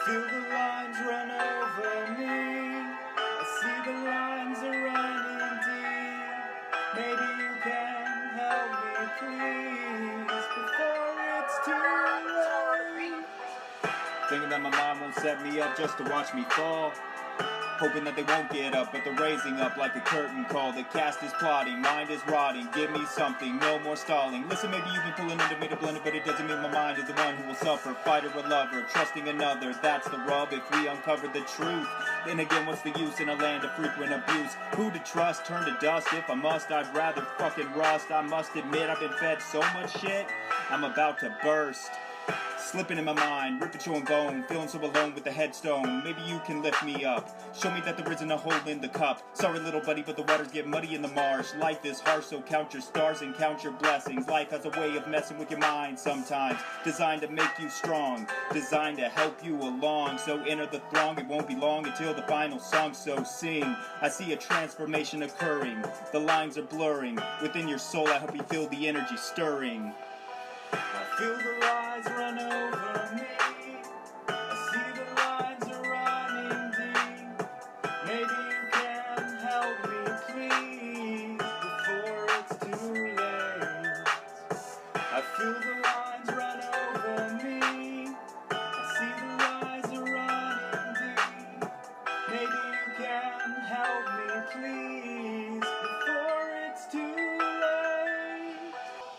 feel the lines run over me. I see the lines are running deep. Maybe you can help me, please, before it's too late. Thinking that my mom won't set me up just to watch me fall. Hoping that they won't get up, but they're raising up like a curtain call. The cast is plotting, mind is rotting. Give me something, no more stalling. Listen, maybe you've been pulling into me to blend it, but it doesn't mean my mind is the one who will suffer. Fighter or lover, trusting another, that's the rub. If we uncover the truth, then again, what's the use in a land of frequent abuse? Who to trust, turn to dust. If I must, I'd rather fucking rust. I must admit, I've been fed so much shit, I'm about to burst. Slipping in my mind, ripping to and bone, feeling so alone with the headstone. Maybe you can lift me up, show me that there isn't a hole in the cup. Sorry little buddy, but the waters get muddy in the marsh. Life is harsh, so count your stars and count your blessings. Life has a way of messing with your mind sometimes, designed to make you strong, designed to help you along. So enter the throng, it won't be long until the final song, so sing. I see a transformation occurring, the lines are blurring. Within your soul, I hope you feel the energy stirring. I feel the lies run over me. I see the lines are running deep. Maybe you can help me, please, before it's too late. I feel the lines run over me. I see the lies are running deep. Maybe you can help me, please, before it's too late.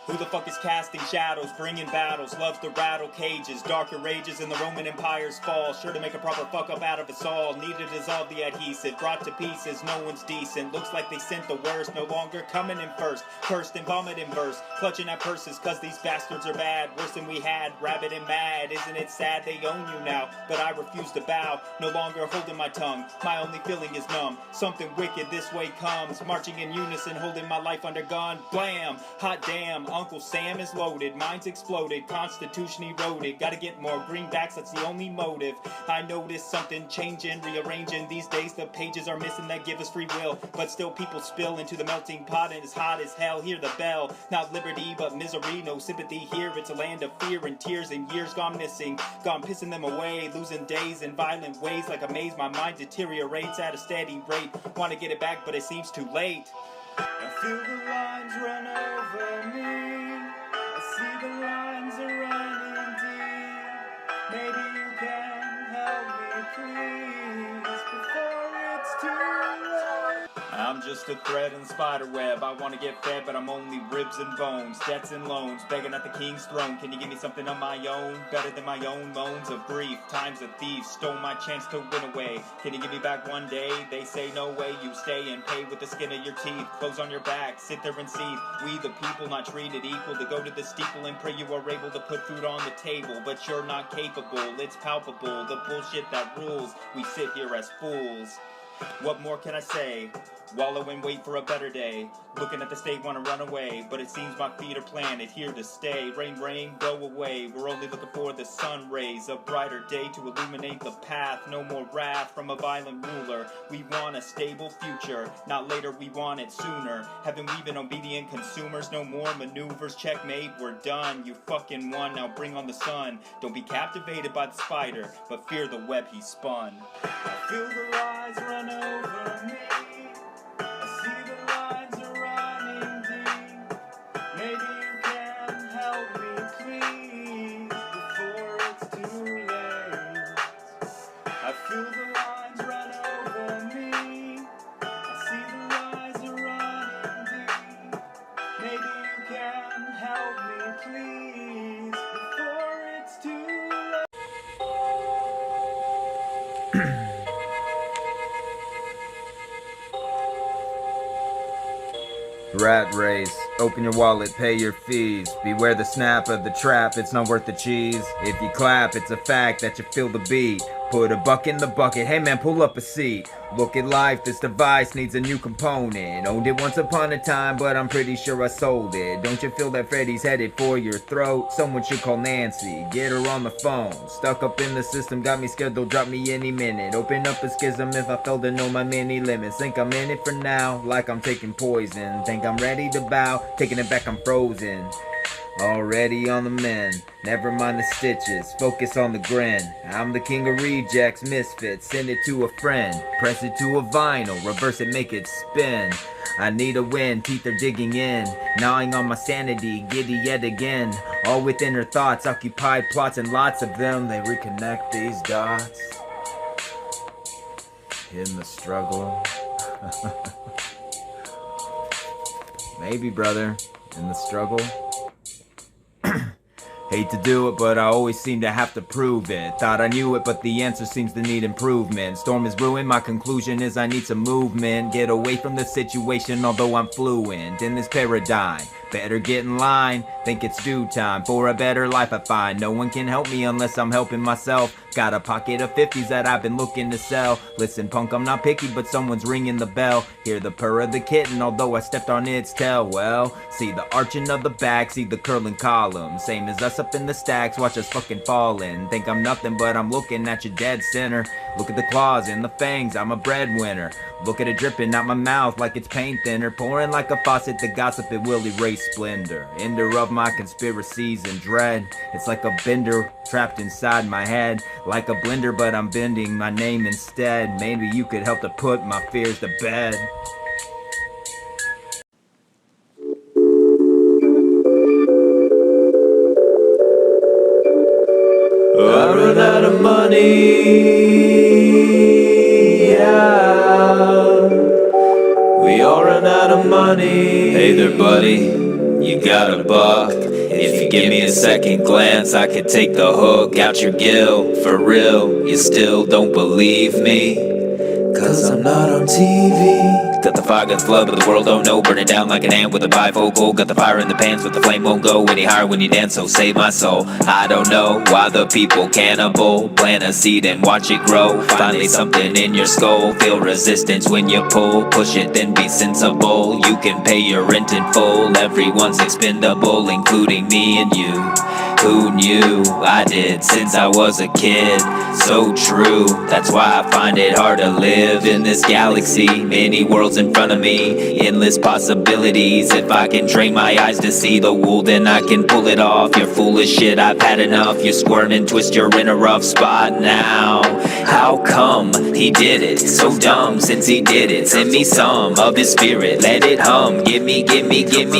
Who the fuck is casting shadows, bringing battles, loves to rattle cages, darker rages in the Roman Empire's fall, sure to make a proper fuck up out of us all, need to dissolve the adhesive, brought to pieces, no one's decent, looks like they sent the worst, no longer coming in first, cursed and vomit in verse, clutching at purses cause these bastards are bad, worse than we had, rabid and mad, isn't it sad they own you now, but I refuse to bow, no longer holding my tongue, my only feeling is numb, something wicked this way comes, marching in unison, holding my life under gun, blam, hot damn, Uncle Sam is loaded, mine's exploded, Constitution eroded, gotta get more greenbacks, that's the only motive. I noticed something changing, rearranging, these days the pages are missing that give us free will, but still people spill into the melting pot and it's hot as hell, hear the bell, not liberty but misery, no sympathy here, it's a land of fear and tears and years gone missing, gone pissing them away, losing days in violent ways like a maze, my mind deteriorates at a steady rate, wanna get it back but it seems too late. I feel the lines run over me. I see the lines are running deep. Maybe you can help me, please, before it's too late. I'm just a thread in the spider web. I want to get fed, but I'm only ribs and bones, debts and loans, begging at the king's throne. Can you give me something of my own, better than my own moans of grief? Time's a thief, stole my chance to win away. Can you give me back one day? They say no way, you stay and pay with the skin of your teeth. Clothes on your back, sit there and see. We the people not treated equal, to go to the steeple and pray you are able to put food on the table, but you're not capable, it's palpable, the bullshit that rules. We sit here as fools. What more can I say? Wallow and wait for a better day. Looking at the state, wanna run away, but it seems my feet are planted here to stay. Rain, rain, go away. We're only looking for the sun rays, a brighter day to illuminate the path. No more wrath from a violent ruler. We want a stable future, not later, we want it sooner. Haven't we been obedient consumers? No more maneuvers, checkmate, we're done. You fucking won, now bring on the sun. Don't be captivated by the spider, but fear the web he spun. I feel the lies run over me. I see the lines are running deep. Maybe you can help me, please, before it's too late. I feel the lines run over me. I see the lies are running deep. Maybe you can help me, please, before it's too late. Rat race, open your wallet, pay your fees. Beware the snap of the trap, it's not worth the cheese. If you clap, it's a fact that you feel the beat. Put a buck in the bucket, hey man, pull up a seat. Look at life, this device needs a new component. Owned it once upon a time, but I'm pretty sure I sold it. Don't you feel that Freddy's headed for your throat? Someone should call Nancy, get her on the phone. Stuck up in the system, got me scared they'll drop me any minute. Open up a schism if I fail to know my many limits. Think I'm in it for now, like I'm taking poison. Think I'm ready to bow, taking it back I'm frozen. Already on the mend, never mind the stitches, focus on the grin. I'm the king of rejects, misfits, send it to a friend. Press it to a vinyl, reverse it, make it spin. I need a win, teeth are digging in, gnawing on my sanity, giddy yet again. All within her thoughts, occupied plots and lots of them. They reconnect these dots in the struggle. Maybe, brother, in the struggle. Hate to do it, but I always seem to have to prove it. Thought I knew it, but the answer seems to need improvement. Storm is brewing, my conclusion is I need some movement. Get away from the situation, although I'm fluent in this paradigm. Better get in line, think it's due time for a better life I find. No one can help me unless I'm helping myself. Got a pocket of 50s that I've been looking to sell. Listen punk, I'm not picky, but someone's ringing the bell. Hear the purr of the kitten, although I stepped on its tail. Well, see the arching of the back, see the curling column. Same as us up in the stacks, watch us fucking falling. Think I'm nothing, but I'm looking at your dead center. Look at the claws and the fangs, I'm a breadwinner. Look at it dripping out my mouth like it's paint thinner. Pouring like a faucet, the gossip it will erase splendor. Ender of my conspiracies and dread. It's like a bender trapped inside my head. Like a blender, but I'm bending my name instead. Maybe you could help to put my fears to bed. I run out of money, yeah. We all run out of money. Hey there, buddy, you got a buck? If you give me a second glance, I could take the hook out your gill. For real, you still don't believe me? Cause I'm not on TV. Got the fire, got the flood, but the world don't know. Burn it down like an ant with a bifocal. Got the fire in the pants, but the flame won't go any higher when you dance, so save my soul. I don't know why the people cannibal. Plant a seed and watch it grow. Finally something in your skull. Feel resistance when you pull. Push it, then be sensible. You can pay your rent in full. Everyone's expendable, including me and you. Who knew? I did since I was a kid. So true, that's why I find it hard to live in this galaxy. Many worlds in front of me, endless possibilities. If I can train my eyes to see the wool, then I can pull it off. You're foolish shit, I've had enough. You squirm and twist, you're in a rough spot now. How come he did it? So dumb since he did it. Send me some of his spirit, let it hum. Give me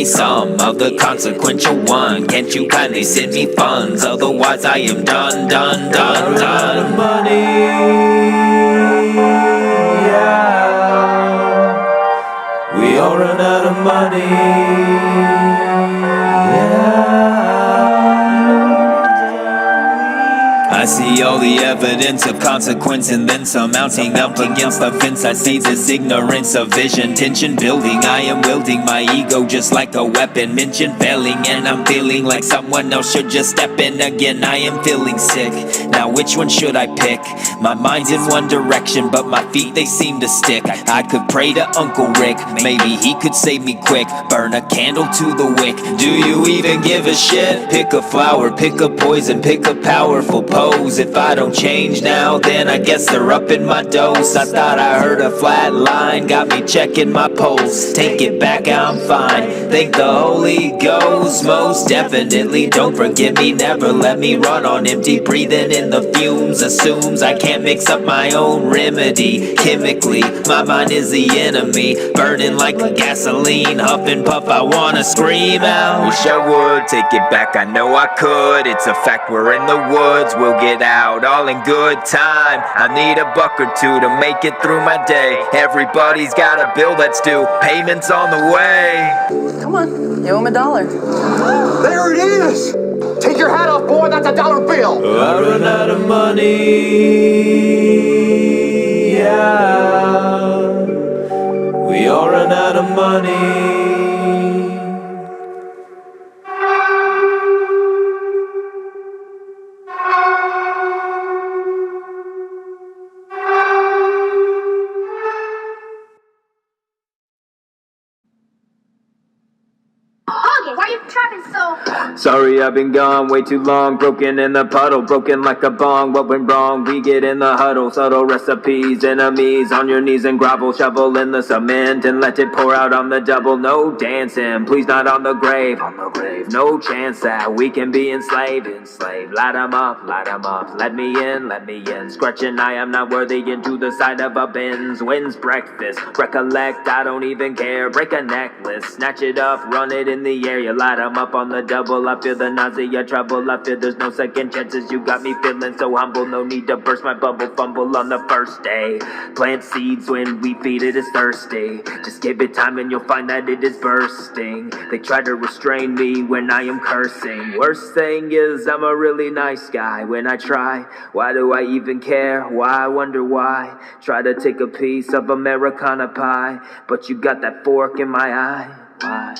some of the consequential one. Can't you kindly send me funds? Otherwise I am done. Money, yeah. We all run out of money, yeah. I see all the evidence of consequence and then some mounting up against the fence. I see this ignorance of vision, tension building. I am wielding my ego just like a weapon. Mention failing and I'm feeling like someone else should just step in again. I am feeling sick, now which one should I pick? My mind's in one direction but my feet they seem to stick. I could pray to Uncle Rick, maybe he could save me quick. Burn a candle to the wick, do you even give a shit? Pick a flower, pick a poison, pick a powerful pose. If I don't change now, then I guess they're up in my dose. I thought I heard a flat line, got me checking my pulse. Take it back, I'm fine, thank the Holy Ghost. Most definitely, don't forget me, never let me run on empty. Breathing in the fumes, assumes I can't mix up my own remedy. Chemically, my mind is the enemy, burning like a gasoline. Huff and puff, I wanna scream out. Wish I would, take it back, I know I could. It's a fact, we're in the woods, we'll get out all in good time. I need a buck or two to make it through my day. Everybody's got a bill that's due, payments on the way. Come on, you owe him $1. There it is! Take your hat off, boy, that's $1 bill! I run out of money, yeah. We all run out of money. Why are you trapping so? Sorry I've been gone way too long, broken in the puddle, broken like a bong. What went wrong? We get in the huddle, subtle recipes, enemies on your knees and grovel, shovel in the cement and let it pour out on the double. No dancing, please not on the grave, no chance that we can be enslaved. Light 'em up, let me in, scratching I am not worthy into the side of a Benz. When's breakfast? Recollect, I don't even care, break a necklace, snatch it up, run it in the air, you light 'em up on the double. I feel the nausea, trouble, I feel there's no second chances. You got me feeling so humble, no need to burst my bubble, fumble on the first day. Plant seeds when we feed it is thirsty. Just give it time and you'll find that it is bursting. They try to restrain me when I am cursing. Worst thing is I'm a really nice guy. When I try, why do I even care? Why, I wonder why. Try to take a piece of Americana pie, but you got that fork in my eye. Why?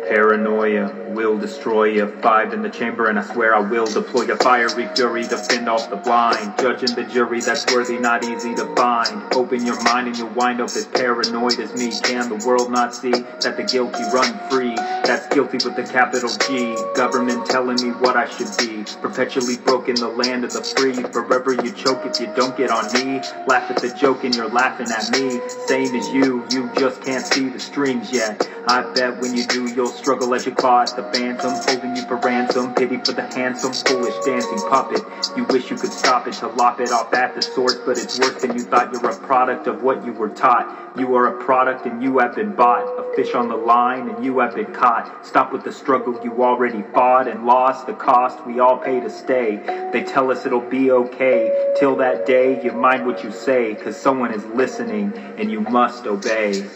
Paranoia will destroy you. 5 in the chamber and I swear I will deploy a fiery fury to fend off the blind. Judging the jury that's worthy, not easy to find. Open your mind and you'll wind up as paranoid as me. Can the world not see that the guilty run free? That's guilty with the capital G. Government telling me what I should be. Perpetually broke in the land of the free. Forever you choke if you don't get on me. Laugh at the joke and you're laughing at me. Same as you just can't see the strings yet. I bet when you do you'll struggle as you claw at the phantom, holding you for ransom. Pity for the handsome, foolish dancing puppet. You wish you could stop it to lop it off at the source, but it's worse than you thought. You're a product of what you were taught. You are a product and you have been bought. A fish on the line and you have been caught. Stop with the struggle you already fought and lost. The cost we all pay to stay. They tell us it'll be okay. Till that day you mind what you say, cause someone is listening and you must obey.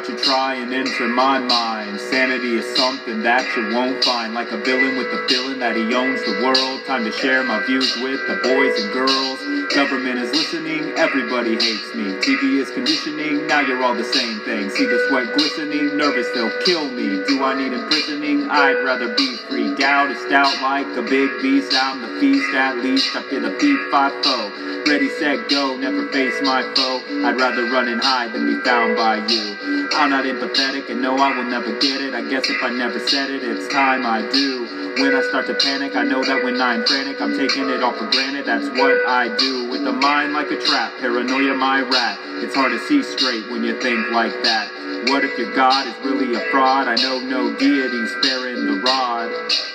To try and enter my mind. Sanity is something that you won't find. Like a villain with the feeling that he owns the world. Time to share my views with the boys and girls. Government is listening, everybody hates me. TV is conditioning, now you're all the same thing. See the sweat glistening, nervous they'll kill me. Do I need imprisoning? I'd rather be free. Doubt is stout like a big beast. I'm the feast, at least I feel a P5-0. Ready, set, go, never face my foe. I'd rather run and hide than be found by you. I'm not empathetic and no, I will never get it. I guess if I never said it, it's time I do. When I start to panic, I know that when I'm frantic, I'm taking it all for granted. That's what I do. With a mind like a trap, paranoia my rat. It's hard to see straight when you think like that. What if your God is really a fraud? I know no deity's sparing the rod.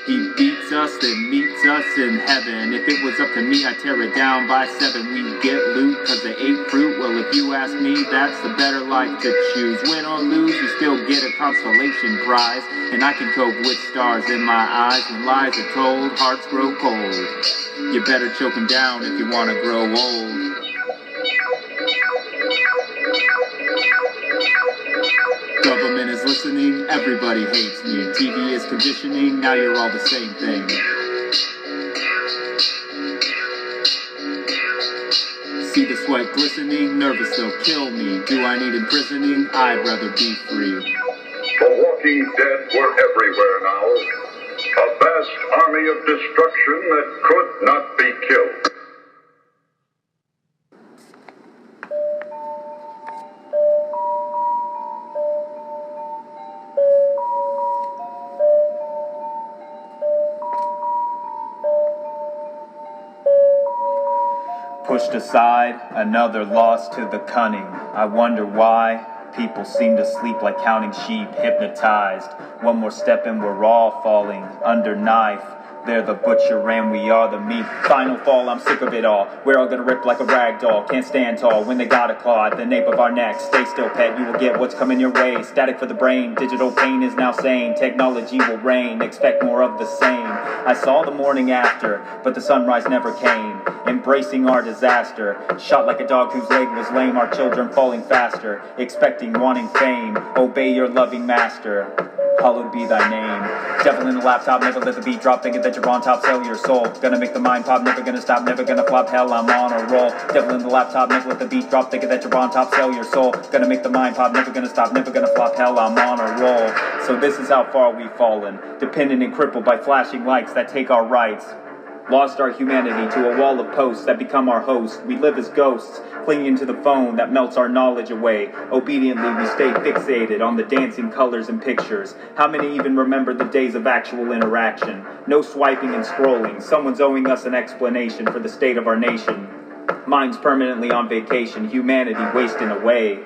He beats us, then meets us in heaven. If it was up to me, I'd tear it down by 7. We get loot cause they ate fruit. Well, if you ask me, that's the better life to choose. Win or lose, you still get a constellation prize. And I can cope with stars in my eyes. When lies are told, hearts grow cold. You better choke them down if you want to grow old. Government is listening, everybody hates me. TV is conditioning, now you're all the same thing. See the sweat glistening, nervous they'll kill me. Do I need imprisoning? I'd rather be free. The Walking Dead were everywhere now. A vast army of destruction that could not be killed. Pushed aside, another loss to the cunning. I wonder why people seem to sleep like counting sheep, hypnotized. One more step and we're all falling under knife. They're the butcher and we are the meat. Final fall, I'm sick of it all. We're all gonna rip like a rag doll. Can't stand tall when they got a claw at the nape of our necks. Stay still, pet, you will get what's coming your way. Static for the brain, digital pain is now sane. Technology will reign, expect more of the same. I saw the morning after, but the sunrise never came. Embracing our disaster, shot like a dog whose leg was lame. Our children falling faster, expecting, wanting fame. Obey your loving master, hallowed be thy name. Devil in the laptop, never let the beat drop. Thinking that you're on top, sell your soul. Gonna make the mind pop, never gonna stop, never gonna flop. Hell, I'm on a roll. Devil in the laptop, never let the beat drop. Thinking that you're on top, sell your soul. Gonna make the mind pop, never gonna stop, never gonna flop. Hell, I'm on a roll. So this is how far we've fallen, dependent and crippled by flashing lights that take our rights. Lost our humanity to a wall of posts that become our hosts. We live as ghosts, clinging to the phone that melts our knowledge away. Obediently, we stay fixated on the dancing colors and pictures. How many even remember the days of actual interaction? No swiping and scrolling. Someone's owing us an explanation for the state of our nation. Minds permanently on vacation, humanity wasting away.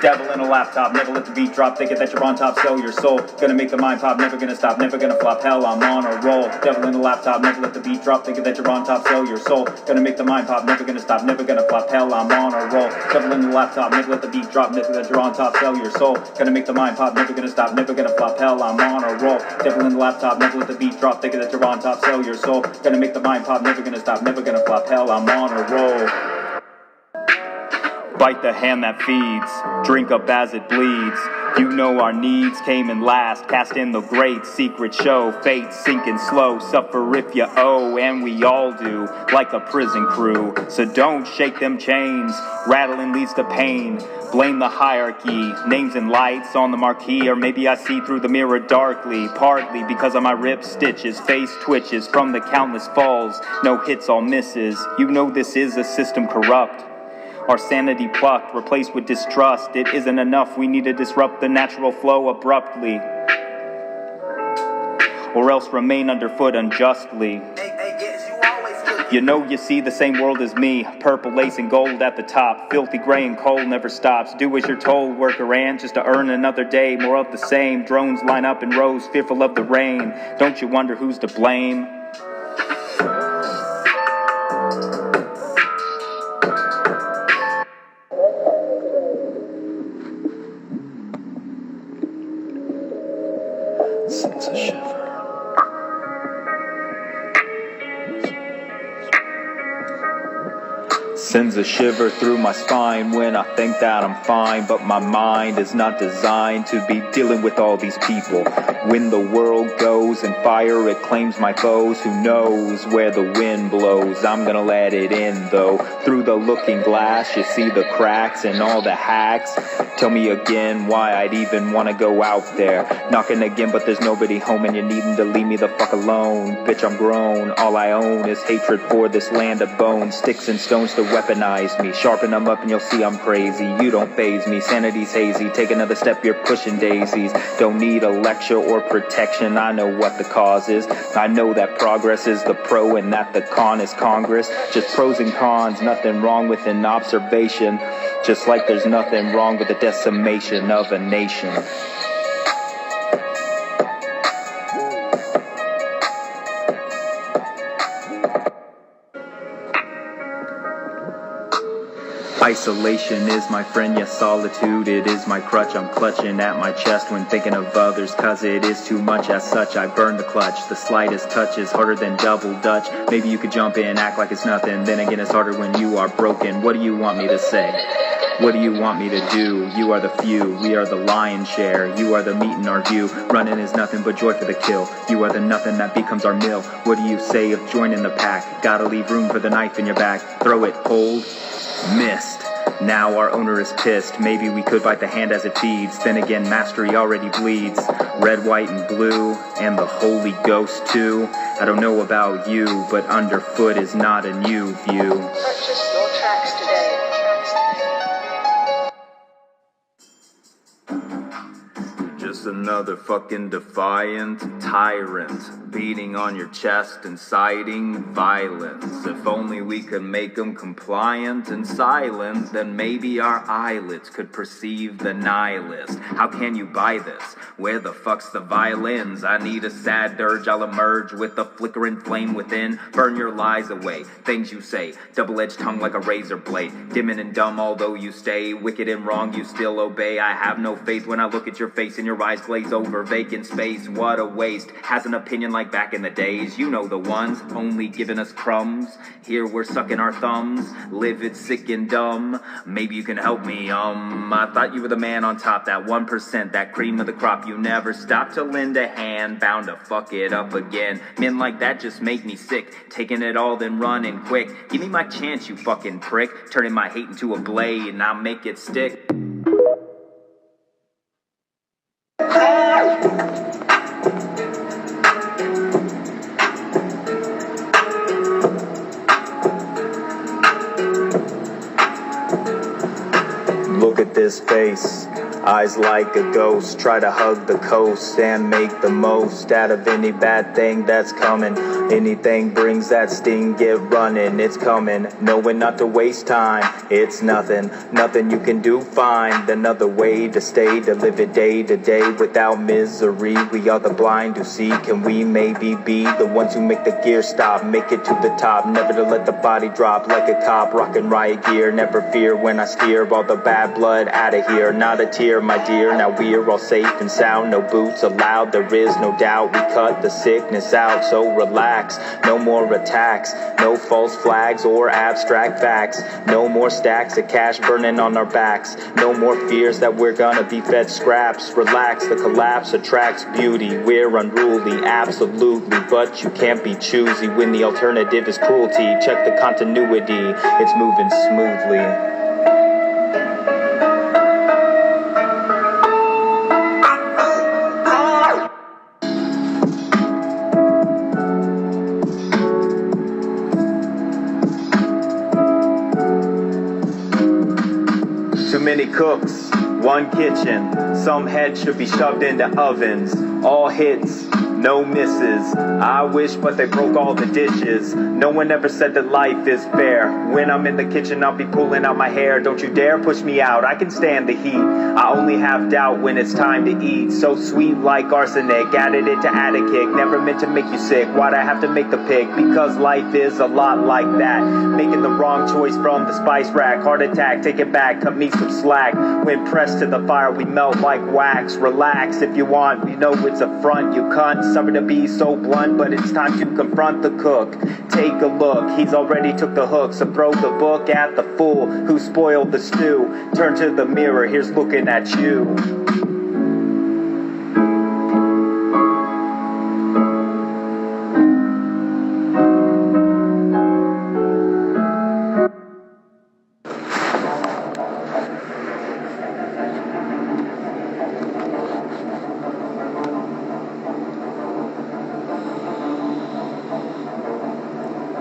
Devil in a laptop, never let the beat drop. Thinking that you're on top, sell your soul. Gonna make the mind pop, never gonna stop, never gonna flop. Hell, I'm on a roll. Devil in a laptop, never let the beat drop. Thinking that you're on top, sell your soul. Gonna make the mind pop, never gonna stop, never gonna flop. Hell, I'm on a roll. Devil in the laptop, never let the beat drop. Thinking that you're on top, sell your soul. Gonna make the mind pop, never gonna stop, never gonna flop. Hell, I'm on a roll. Devil in the laptop, never let the beat drop. Thinking that you're on top, sell your soul. Gonna make the mind pop, never gonna stop, never gonna flop. Hell, I'm on a roll. Bite the hand that feeds, drink up as it bleeds. You know our needs came in last, cast in the great secret show. Fate sinking slow, suffer if you owe, and we all do, like a prison crew. So don't shake them chains, rattling leads to pain. Blame the hierarchy, names and lights on the marquee. Or maybe I see through the mirror darkly, partly because of my ripped stitches. Face twitches from the countless falls, no hits, all misses. You know this is a system corrupt. Our sanity plucked, replaced with distrust. It isn't enough, we need to disrupt the natural flow abruptly, or else remain underfoot unjustly. You know you see the same world as me, purple lace and gold at the top. Filthy gray and cold never stops. Do as you're told, worker ant, just to earn another day. More of the same, drones line up in rows, fearful of the rain. Don't you wonder who's to blame? Sends a shiver through my spine when I think that I'm fine. But my mind is not designed to be dealing with all these people. When the world goes in fire, it claims my foes. Who knows where the wind blows? I'm gonna let it in though. Through the looking glass, you see the cracks and all the hacks. Tell me again why I'd even wanna go out there. Knocking again, but there's nobody home, and you're needing to leave me the fuck alone. Bitch, I'm grown. All I own is hatred for this land of bones. Sticks and stones to weaponize me. Sharpen them up and you'll see I'm crazy. You don't faze me, sanity's hazy. Take another step, you're pushing daisies. Don't need a lecture or protection, I know what the cause is. I know that progress is the pro and that the con is Congress. Just pros and cons, nothing wrong with an observation. Just like there's nothing wrong with the decimation of a nation. Isolation is my friend, yes, solitude, it is my crutch. I'm clutching at my chest when thinking of others, cause it is too much. As such, I burn the clutch. The slightest touch is harder than double dutch. Maybe you could jump in, act like it's nothing. Then again, it's harder when you are broken. What do you want me to say? What do you want me to do? You are the few, we are the lion's share. You are the meat in our view. Running is nothing but joy for the kill. You are the nothing that becomes our meal. What do you say of joining the pack? Gotta leave room for the knife in your back. Throw it, hold, missed. Now our owner is pissed. Maybe we could bite the hand as it feeds. Then again, mastery already bleeds. Red, white, and blue, and the Holy Ghost too. I don't know about you, but underfoot is not a new view. Purchase your tracks today. Just another fucking defiant tyrant, beating on your chest, inciting violence. If only we could make them compliant and silent, then maybe our eyelids could perceive the nihilist. How can you buy this? Where the fuck's the violins? I need a sad dirge, I'll emerge with a flickering flame within. Burn your lies away, things you say, double-edged tongue like a razor blade. Dim and dumb although you stay, wicked and wrong you still obey. I have no faith when I look at your face and your eyes glaze over vacant space. What a waste, has an opinion like back in the days. You know the ones, only giving us crumbs. Here we're sucking our thumbs, livid, sick and dumb. Maybe you can help me, I thought you were the man on top, that 1%, that cream of the crop. You never stop to lend a hand, bound to fuck it up again. Men like that just make me sick, taking it all then running quick. Give me my chance, you fucking prick, turning my hate into a blade and I'll make it stick. Look at this face, eyes like a ghost. Try to hug the coast and make the most out of any bad thing that's coming. Anything brings that sting, get running, it's coming. Knowing not to waste time, it's nothing you can do. Find another way to stay, to live it day to day without misery. We are the blind who see. Can we maybe be the ones who make the gear stop, make it to the top, never to let the body drop like a cop, rockin' riot gear. Never fear when I steer all the bad blood out of here. Not a tear, my dear, now we're all safe and sound. No boots allowed, there is no doubt. We cut the sickness out, so relax. No more attacks, no false flags or abstract facts. No more stacks of cash burning on our backs. No more fears that we're gonna be fed scraps. Relax, the collapse attracts beauty. We're unruly, absolutely, but you can't be choosy when the alternative is cruelty. Check the continuity, it's moving smoothly. Many cooks, one kitchen. Some heads should be shoved into ovens. All hits, no misses. I wish, but they broke all the dishes. No one ever said that life is fair. When I'm in the kitchen, I'll be pulling out my hair. Don't you dare push me out, I can stand the heat. I only have doubt when it's time to eat. So sweet like arsenic, added it to add a kick. Never meant to make you sick, why'd I have to make the pick? Because life is a lot like that. Making the wrong choice from the spice rack. Heart attack, take it back, cut me some slack. When pressed to the fire, we melt like wax. Relax if you want, you know it's a front, you cunt. Sorry to be so blunt, but it's time to confront the cook. Take a look, he's already took the hook. So throw the book at the fool who spoiled the stew. Turn to the mirror, here's looking at you.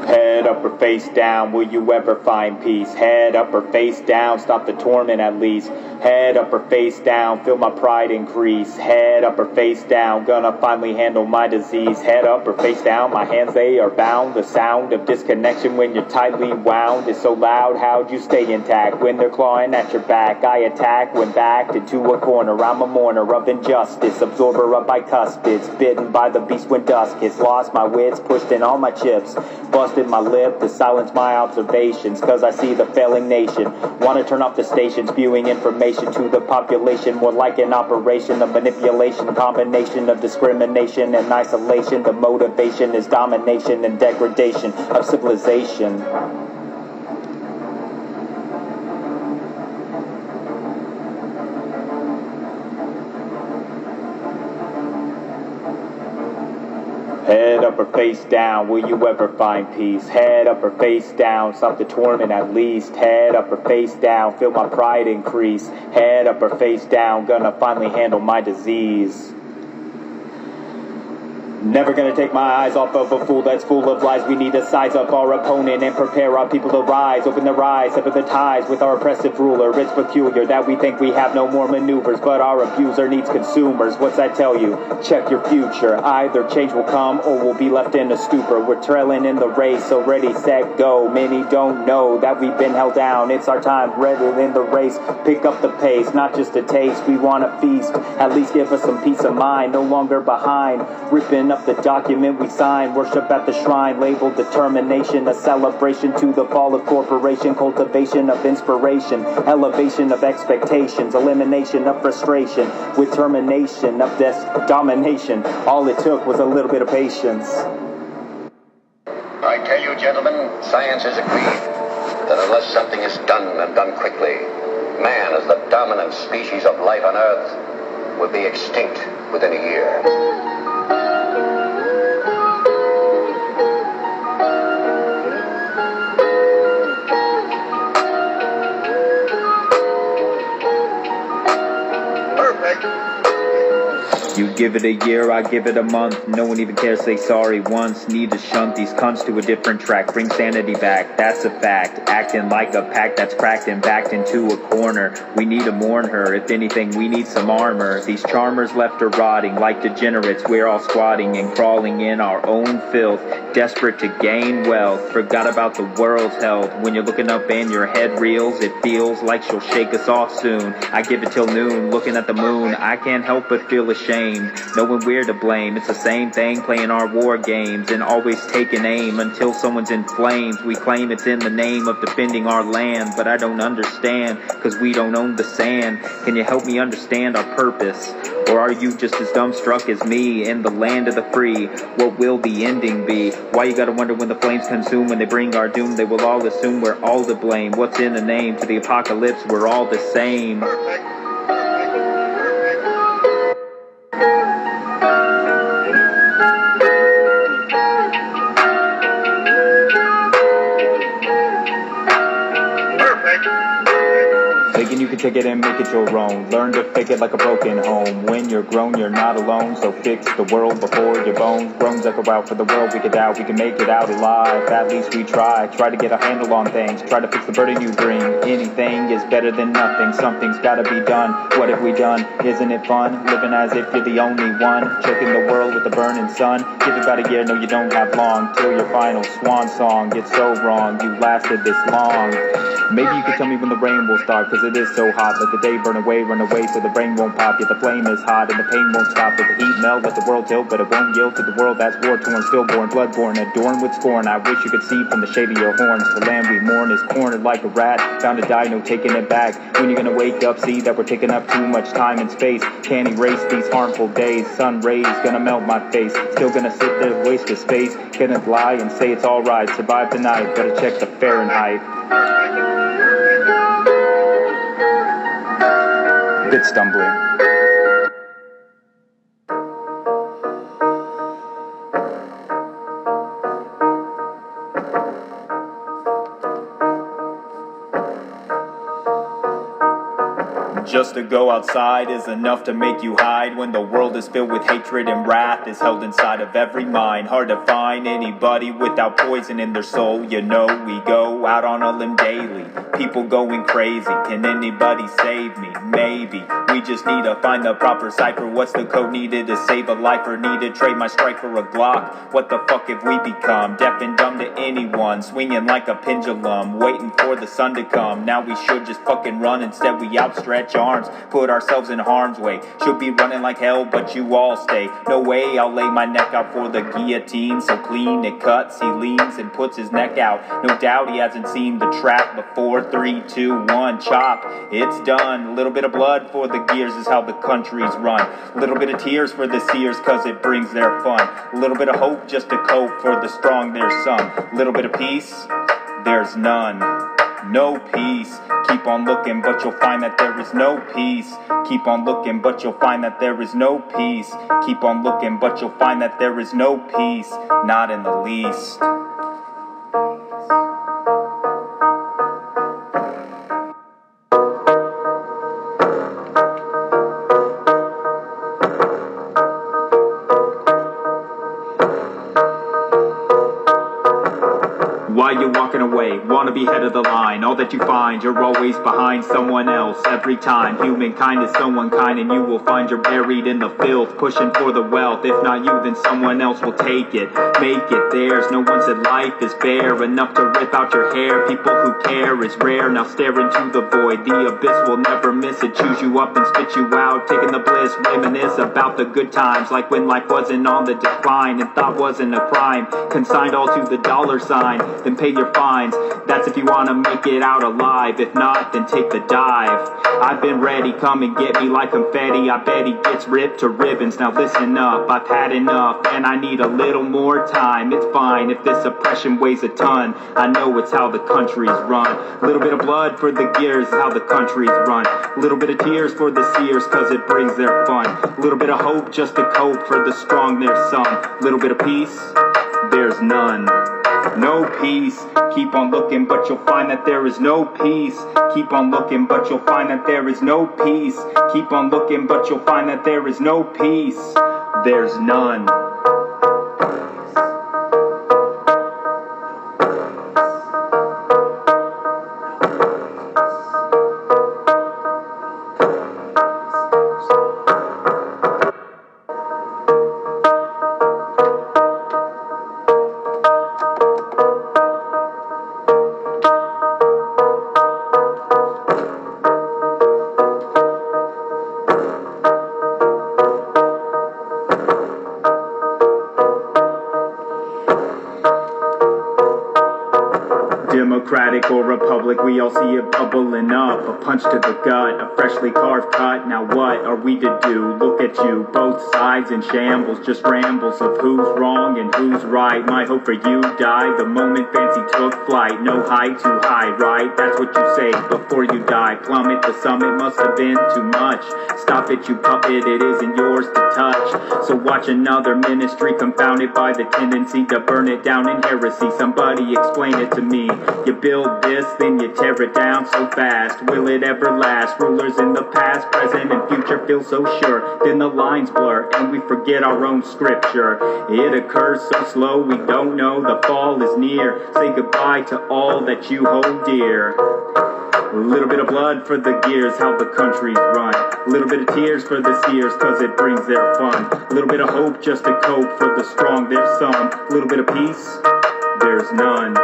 Head up or face down, will you ever find peace? Head up or face down, stop the torment at least. Head up or face down, feel my pride increase. Head up or face down, gonna finally handle my disease. Head up or face down, my hands they are bound. The sound of disconnection when you're tightly wound is so loud, how'd you stay intact? When they're clawing at your back, I attack when backed into a corner. I'm a mourner of injustice, absorber of bicuspids. Bitten by the beast when dusk hits, lost my wits, pushed in all my chips. Busted my lip to silence my observations, cause I see the failing nation. Wanna turn off the station, spewing information to the population, more like an operation of manipulation, combination of discrimination and isolation. The motivation is domination and degradation of civilization. Head up or face down, will you ever find peace? Head up or face down, stop the torment at least. Head up or face down, feel my pride increase. Head up or face down, gonna finally handle my disease. Never gonna take my eyes off of a fool that's full of lies. We need to size up our opponent and prepare our people to rise. Open their eyes, sever the ties with our oppressive ruler. It's peculiar that we think we have no more maneuvers, but our abuser needs consumers. What's that tell you? Check your future. Either change will come or we'll be left in a stupor. We're trailing in the race, so ready, set, go. Many don't know that we've been held down. It's our time, ready in the race. Pick up the pace, not just a taste. We want a feast. At least give us some peace of mind. No longer behind. Ripping up the document we signed. Worship at the shrine. Labeled determination. A celebration to the fall of corporation. Cultivation of inspiration. Elevation of expectations. Elimination of frustration. With termination of this domination. All it took was a little bit of patience. I tell you, gentlemen, science has agreed that unless something is done and done quickly, man, as the dominant species of life on Earth, will be extinct within a year. You give it a year, I give it a month. No one even cares, say sorry once. Need to shunt these cunts to a different track. Bring sanity back, that's a fact. Acting like a pack that's cracked and backed into a corner. We need to mourn her, if anything we need some armor. These charmers left her rotting like degenerates. We're all squatting and crawling in our own filth. Desperate to gain wealth, forgot about the world's health. When you're looking up and your head reels, it feels like she'll shake us off soon. I give it till noon, looking at the moon, I can't help but feel ashamed. Knowing we're to blame, it's the same thing playing our war games and always taking aim until someone's in flames. We claim it's in the name of defending our land, but I don't understand, cause we don't own the sand. Can you help me understand our purpose? Or are you just as dumbstruck as me in the land of the free? What will the ending be? Why you gotta wonder when the flames consume? When they bring our doom, they will all assume we're all to blame. What's in the name? To the apocalypse, we're all the same. You can take it and make it your own. Learn to fake it like a broken home. When you're grown, you're not alone. So fix the world before your bones. Groans echo out for the world we could doubt. We can make it out alive. At least we try. Try to get a handle on things. Try to fix the burden you bring. Anything is better than nothing. Something's gotta be done. What have we done? Isn't it fun? Living as if you're the only one. Choking the world with the burning sun. Give it about a year, no you don't have long. Till your final swan song. It's so wrong. You lasted this long. Maybe you could tell me when the rain will start, cause it is so hot. Let the day burn away so the brain won't pop. Yet the flame is hot and the pain won't stop. Let the heat melt, let the world tilt, but it won't yield to the world that's war-torn, stillborn, bloodborne, adorned with scorn. I wish you could see from the shade of your horns. The land we mourn is cornered like a rat. Found to die, no taking it back. When you gonna wake up, see that we're taking up too much time and space. Can't erase these harmful days. Sun rays gonna melt my face. Still gonna sit there, waste of space. Gonna lie and say it's alright. Survive the night, better check the Fahrenheit. Bit stumbling. Just to go outside is enough to make you hide. When the world is filled with hatred and wrath is held inside of every mind. Hard to find anybody without poison in their soul. You know we go out on a limb daily. People going crazy. Can anybody save me? Maybe. We just need to find the proper cipher. What's the code needed to save a life? Or need to trade my strike for a Glock? What the fuck have we become? Deaf and dumb to anyone. Swinging like a pendulum. Waiting for the sun to come. Now we should just fucking run. Instead we outstretch arms, put ourselves in harm's way. Should be running like hell, but you all stay. No way, I'll lay my neck out for the guillotine. So clean it cuts, he leans and puts his neck out. No doubt he hasn't seen the trap before. 3, 2, 1, chop, it's done. A little bit of blood for the gears is how the country's run. A little bit of tears for the seers cause it brings their fun. A little bit of hope just to cope for the strong there's some. A little bit of peace, there's none. No peace. Keep on looking, but you'll find that there is no peace. Keep on looking, but you'll find that there is no peace. Keep on looking, but you'll find that there is no peace. Not in the least. Why you walking away? Wanna be head of the line. All that you find, you're always behind someone else. Every time, humankind is so unkind, and you will find you're buried in the filth, pushing for the wealth. If not you, then someone else will take it, make it theirs. No one said life is bare, enough to rip out your hair. People who care is rare, now stare into the void. The abyss will never miss it, chews you up and spit you out. Taking the bliss, reminisce about the good times, like when life wasn't on the decline and thought wasn't a crime. Consigned all to the dollar sign, then pay your fines. That's if you wanna make it out alive. If not, then take the dive. I've been ready, come and get me like confetti. I bet he gets ripped to ribbons. Now listen up, I've had enough and I need a little more time. It's fine if this oppression weighs a ton. I know it's how the country's run. Little bit of blood for the gears, how the country's run. Little bit of tears for the seers, cause it brings their fun. Little bit of hope just to cope, for the strong there's some. Little bit of peace, there's none. No peace, keep on looking but you'll find that there is no peace. Keep on looking but you'll find that there is no peace. Keep on looking but you'll find that there is no peace. There's none. Democratic or republic, we all see it bubbling up. A punch to the gut, a freshly carved cut. Now what are we to do? Look at you, both sides in shambles, just rambles of who's wrong and who's right. My hope for you died the moment fancy took flight. No high too high, right? That's what you say before you die. Plummet the summit, must have been too much. Stop it, you puppet, it isn't yours to touch. So watch another ministry confounded by the tendency to burn it down in heresy. Somebody explain it to me. You build this, then you tear it down so fast. Will it ever last? Rulers in the past, present, and future feel so sure. Then the lines blur, and we forget our own scripture. It occurs so slow, we don't know the fall is near. Say goodbye to all that you hold dear. A little bit of blood for the gears, how the country's run. A little bit of tears for the seers, cause it brings their fun. A little bit of hope just to cope, for the strong there's some. A little bit of peace, there's none.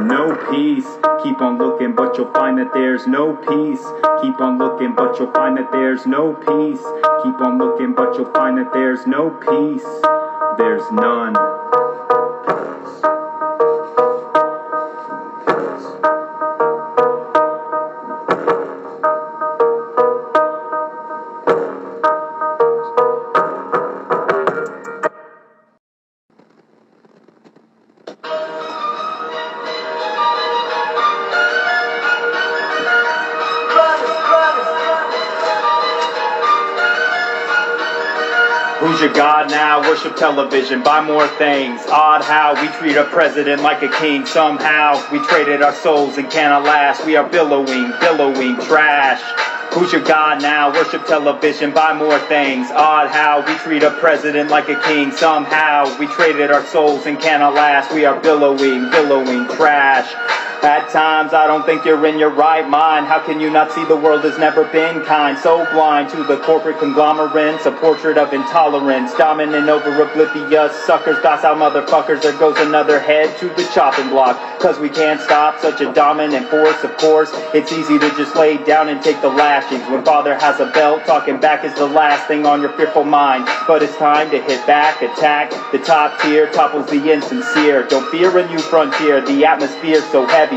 No peace, keep on looking but you'll find that there's no peace. Keep on looking but you'll find that there's no peace. Keep on looking but you'll find that there's no peace. There's none. Who's your god now? Worship television, buy more things. Odd how we treat a president like a king. Somehow we traded our souls and cannot last. We are billowing trash. Who's your god now? Worship television, buy more things. Odd how we treat a president like a king. Somehow we traded our souls and cannot last. We are billowing trash. At times I don't think you're in your right mind. How can you not see the world has never been kind? So blind to the corporate conglomerates, a portrait of intolerance, dominant over oblivious suckers, docile motherfuckers. There goes another head to the chopping block, cause we can't stop such a dominant force. Of course, it's easy to just lay down and take the lashings. When father has a belt, talking back is the last thing on your fearful mind. But it's time to hit back, attack. The top tier topples the insincere. Don't fear a new frontier, the atmosphere's so heavy.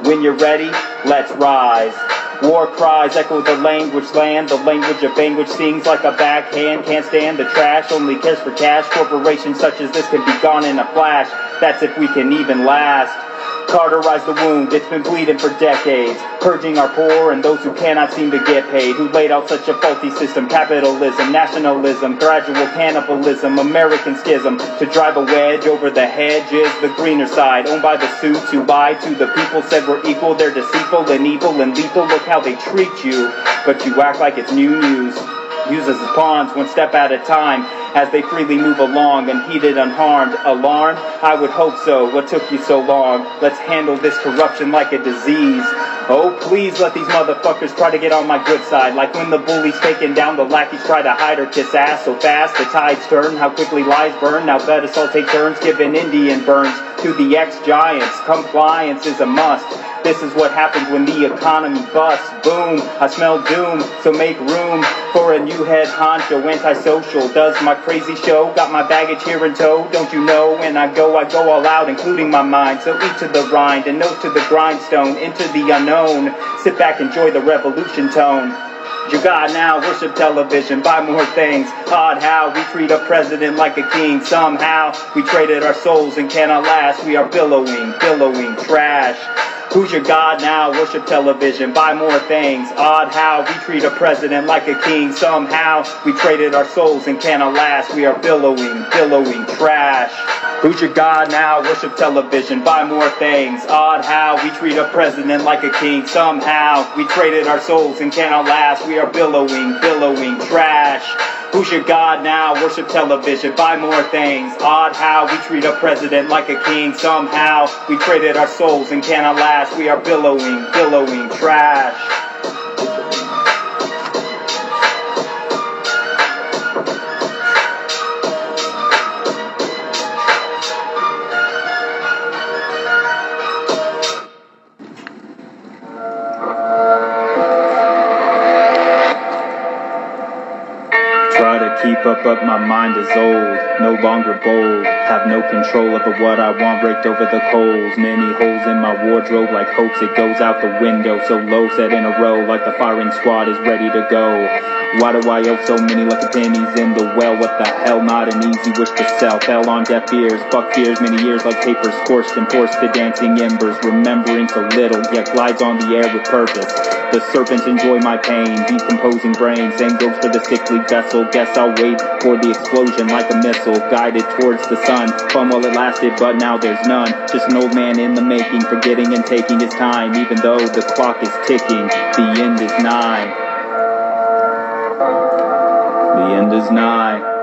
When you're ready, let's rise. War cries echo the language land. The language of anguish sings like a backhand. Can't stand the trash, only cares for cash. Corporations such as this can be gone in a flash. That's if we can even last. Cauterize the wound, it's been bleeding for decades. Purging our poor and those who cannot seem to get paid. Who laid out such a faulty system? Capitalism, nationalism, gradual cannibalism, American schism. To drive a wedge over the hedge is the greener side. Owned by the suits who lied to the people, said we're equal. They're deceitful and evil and lethal. Look how they treat you, but you act like it's new news. use us as pawns, one step at a time, as they freely move along, unheeded, unharmed. Alarmed? I would hope so. What took you so long? Let's handle this corruption like a disease. Oh, please let these motherfuckers try to get on my good side. Like when the bully's taken down, the lackeys try to hide or kiss ass. So fast, the tides turn, how quickly lies burn. Now let us all take turns giving Indian burns to the ex-giants. Compliance is a must. This is what happens when the economy busts. Boom, I smell doom, so make room for a new head honcho. Antisocial, does my crazy show. Got my baggage here in tow, don't you know? When I go all out, including my mind. So eat to the rind and nose to the grindstone. Into the unknown, sit back, enjoy the revolution tone. You got now, worship television, buy more things. Odd how we treat a president like a king. Somehow we traded our souls and cannot last. We are billowing trash. Who's your god now? Worship television, buy more things. Odd how we treat a president like a king. Somehow we traded our souls and cannot last. We are billowing trash. Who's your god now? Worship television, buy more things. Odd how we treat a president like a king. Somehow we traded our souls and cannot last. We are billowing trash. Who's your god now? Worship television, buy more things. Odd how we treat a president like a king. Somehow we traded our souls and cannot last. We are billowing trash. Keep up, but my mind is old, no longer bold. Have no control over what I want, raked over the coals. Many holes in my wardrobe, like hopes it goes out the window. So low, set in a row, like the firing squad is ready to go. Why do I owe so many lucky pennies in the well? What the hell, not an easy wish to sell. Fell on deaf ears, fuck fears, many years like paper scorched and forced to dancing embers. Remembering so little, yet glides on the air with purpose. The serpents enjoy my pain, decomposing brains. Same goes for the sickly vessel. Guess I'll wait for the explosion like a missile, guided towards the sun. Fun while it lasted, but now there's none. Just an old man in the making, forgetting and taking his time. Even though the clock is ticking, the end is nigh. The end is nigh.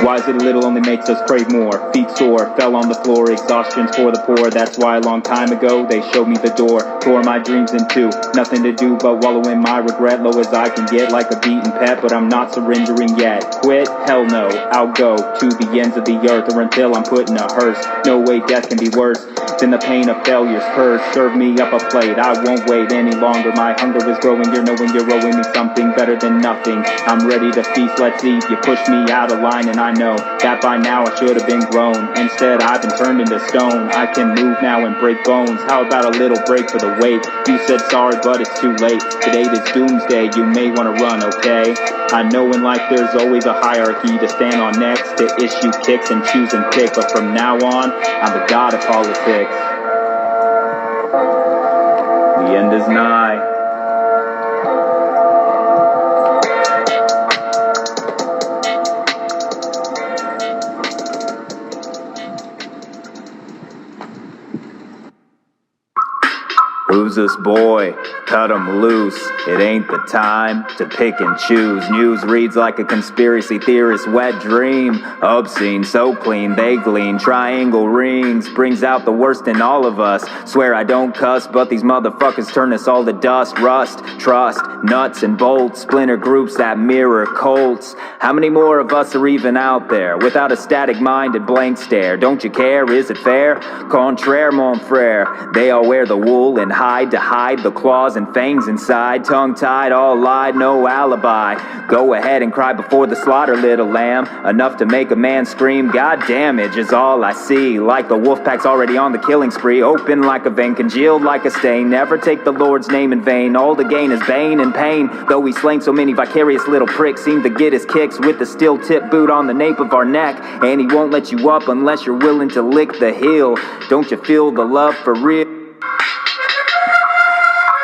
Why is it little only makes us crave more? Feet sore, fell on the floor, exhaustion's for the poor. That's why a long time ago they showed me the door. Tore my dreams in two, nothing to do but wallow in my regret. Low as I can get, like a beaten pet, but I'm not surrendering yet. Quit? Hell no, I'll go to the ends of the earth, or until I'm put in a hearse. No way death can be worse than the pain of failure's curse. Serve me up a plate, I won't wait any longer. My hunger is growing, you're knowing you're owing me something better than nothing. I'm ready to feast, let's eat. You pushed me out of line and I know that by now I should have been grown. Instead I've been turned into stone. I can move now and break bones. How about a little break for the weight? You said sorry but it's too late. Today is doomsday, you may want to run, okay? I know in life there's always a hierarchy to stand on next, to issue kicks and choose and pick. But from now on, I'm the god of politics. The end is nigh. Who's this boy? Cut him loose. It ain't the time to pick and choose. News reads like a conspiracy theorist's wet dream. Obscene, so clean, they glean. Triangle rings, brings out the worst in all of us. Swear I don't cuss, but these motherfuckers turn us all to dust. Rust, trust, nuts and bolts. Splinter groups that mirror cults. How many more of us are even out there? Without a static mind and blank stare. Don't you care? Is it fair? Contraire, mon frere. They all wear the wool and hide to hide the claws and fangs inside. Tongue-tied, all lied, no alibi. Go ahead and cry before the slaughter, little lamb. Enough to make a man scream. God damage is all I see. Like the wolf pack's already on the killing spree. Open like a vein, congealed like a stain. Never take the Lord's name in vain. All to gain is bane and pain. Though he's slain so many vicarious little pricks, seem to get his kicks with the steel tip boot on the nape of our neck. And he won't let you up unless you're willing to lick the heel. Don't you feel the love for real?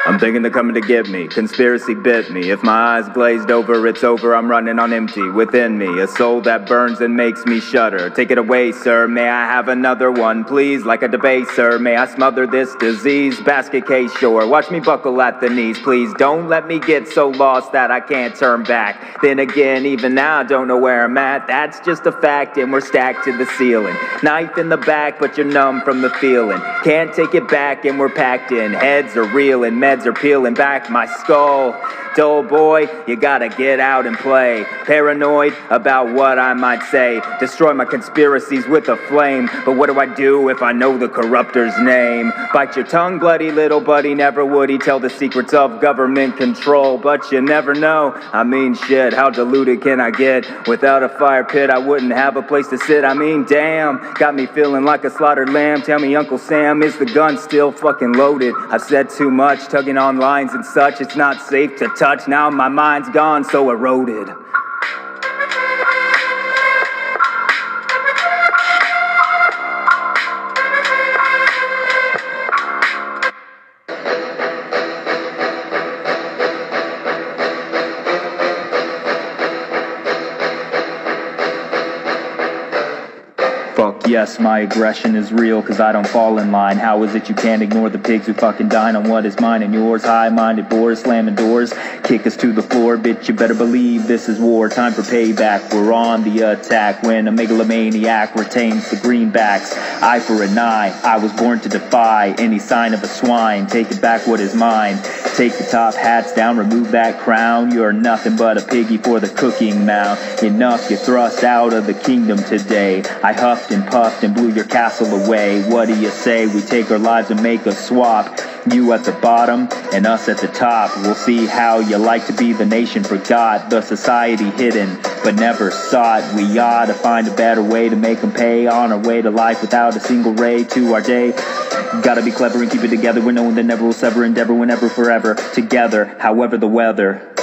I'm thinking they're coming to get me. Conspiracy bit me. If my eyes glazed over, it's over. I'm running on empty. Within me, a soul that burns and makes me shudder. Take it away, sir. May I have another one, please? Like a debaser. May I smother this disease? Basket case, sure. Watch me buckle at the knees, please. Don't let me get so lost that I can't turn back. Then again, even now I don't know where I'm at. That's just a fact, and we're stacked to the ceiling. Knife in the back, but you're numb from the feeling. Can't take it back, and we're packed in. Heads are reeling, meds are peeling back my skull. Dull boy, you gotta get out and play. Paranoid about what I might say. Destroy my conspiracies with a flame. But what do I do if I know the corruptor's name? Bite your tongue, bloody little buddy. Never would he tell the secrets of government control. But you never know. I mean, shit, how deluded can I get? Without a fire pit, I wouldn't have a place to sit. I mean, damn, got me feeling like a slaughtered lamb. Tell me, Uncle Sam, is the gun still fucking loaded? I've said too much, tugging on lines and such. It's not safe to touch. Now my mind's gone so eroded. Fuck yes, my aggression is real, cause I don't fall in line. How is it you can't ignore the pigs who fucking dine on what is mine and yours? High-minded boars slamming doors, kick us to the floor. Bitch, you better believe this is war. Time for payback, we're on the attack. When a megalomaniac retains the greenbacks. Eye for an eye, I was born to defy any sign of a swine. Take it back what is mine. Take the top hats down, remove that crown. You're nothing but a piggy for the cooking mound. Enough, you thrust out of the kingdom today. I huffed and puffed and blew your castle away. What do you say? We take our lives and make a swap. You at the bottom and us at the top. We'll see how you like to be the nation forgot. The society hidden but never sought. We ought to find a better way to make them pay. On our way to life without a single ray to our day. Gotta be clever and keep it together. We're knowing that never will sever. Endeavor whenever forever. Together, however the weather.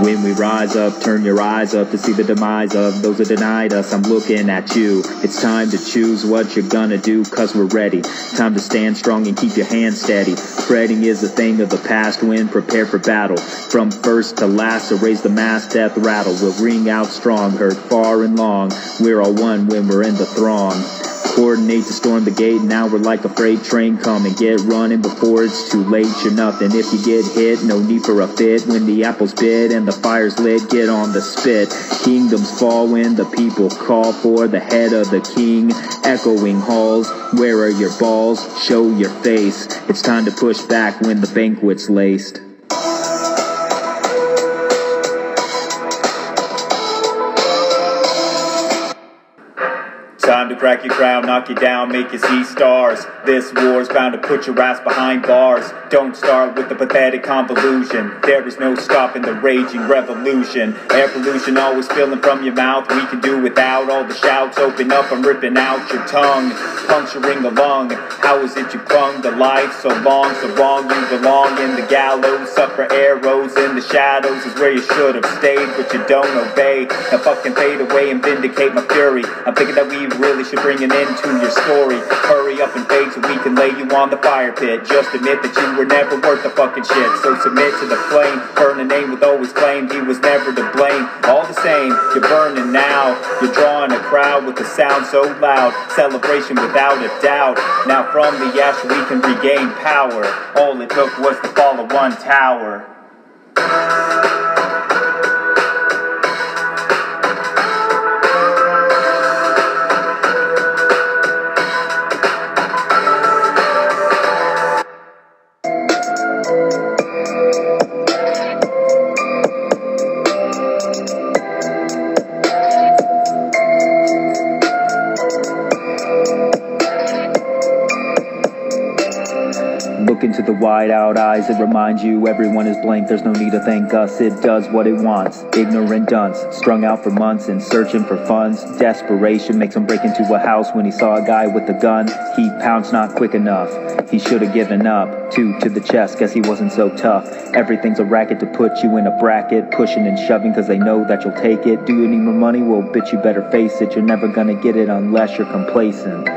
When we rise up, turn your eyes up to see the demise of those that denied us. I'm looking at you. It's time to choose what you're gonna do, cause we're ready. Time to stand strong and keep your hands steady. Fretting is a thing of the past when prepared for battle. From first to last, so raise the mass, death rattle. We'll ring out strong, heard far and long. We're all one when we're in the throng. Coordinate to storm the gate, now we're like a freight train. Come and get running before it's too late. You're nothing if you get hit, no need for a fit. When the apple's bit and the fire's lit, get on the spit. Kingdoms fall when the people call for the head of the king. Echoing halls, where are your balls? Show your face. It's time to push back when the banquet's laced. Time to crack your crown, knock you down, make you see stars. This war's bound to put your ass behind bars. Don't start with the pathetic convolution. There is no stopping the raging revolution. Air pollution always spilling from your mouth. We can do without all the shouts. Open up, I'm ripping out your tongue, puncturing the lung. How is it you clung to life so long, so wrong? You belong in the gallows, suffer arrows in the shadows is where you should have stayed, but you don't obey. Now fucking fade away and vindicate my fury. I'm thinking that we really should bring an end to your story. Hurry up and fade so we can lay you on the fire pit. Just admit that you were never worth the fucking shit. So submit to the flame. Burn a name with always claimed he was never to blame. All the same, you're burning now. You're drawing a crowd with the sound so loud. Celebration without a doubt. Now from the ash we can regain power. All it took was the fall of one tower. Look into the wide-out eyes, it reminds you everyone is blank. There's no need to thank us, it does what it wants. Ignorant dunce, strung out for months and searching for funds. Desperation makes him break into a house when he saw a guy with a gun. He pounced not quick enough, he should have given up. Two to the chest, guess he wasn't so tough. Everything's a racket to put you in a bracket, pushing and shoving cause they know that you'll take it. Do you need more money? Well, bitch, you better face it. You're never gonna get it unless you're complacent.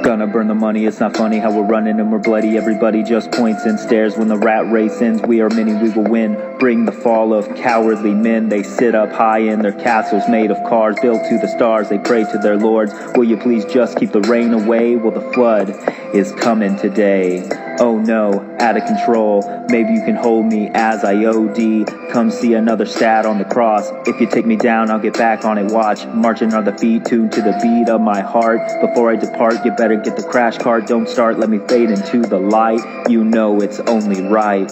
Gonna burn the money, it's not funny how we're running and we're bloody. Everybody just points and stares when the rat race ends. We are many, we will win. Bring the fall of cowardly men. They sit up high in their castles made of cars, built to the stars. They pray to their lords. Will you please just keep the rain away? Well, the flood is coming today. Oh no, out of control. Maybe you can hold me as I OD. Come see another stat on the cross. If you take me down, I'll get back on it. Watch, marching on the feet, tuned to the beat of my heart. Before I depart, you better get the crash cart. Don't start, let me fade into the light. You know it's only right.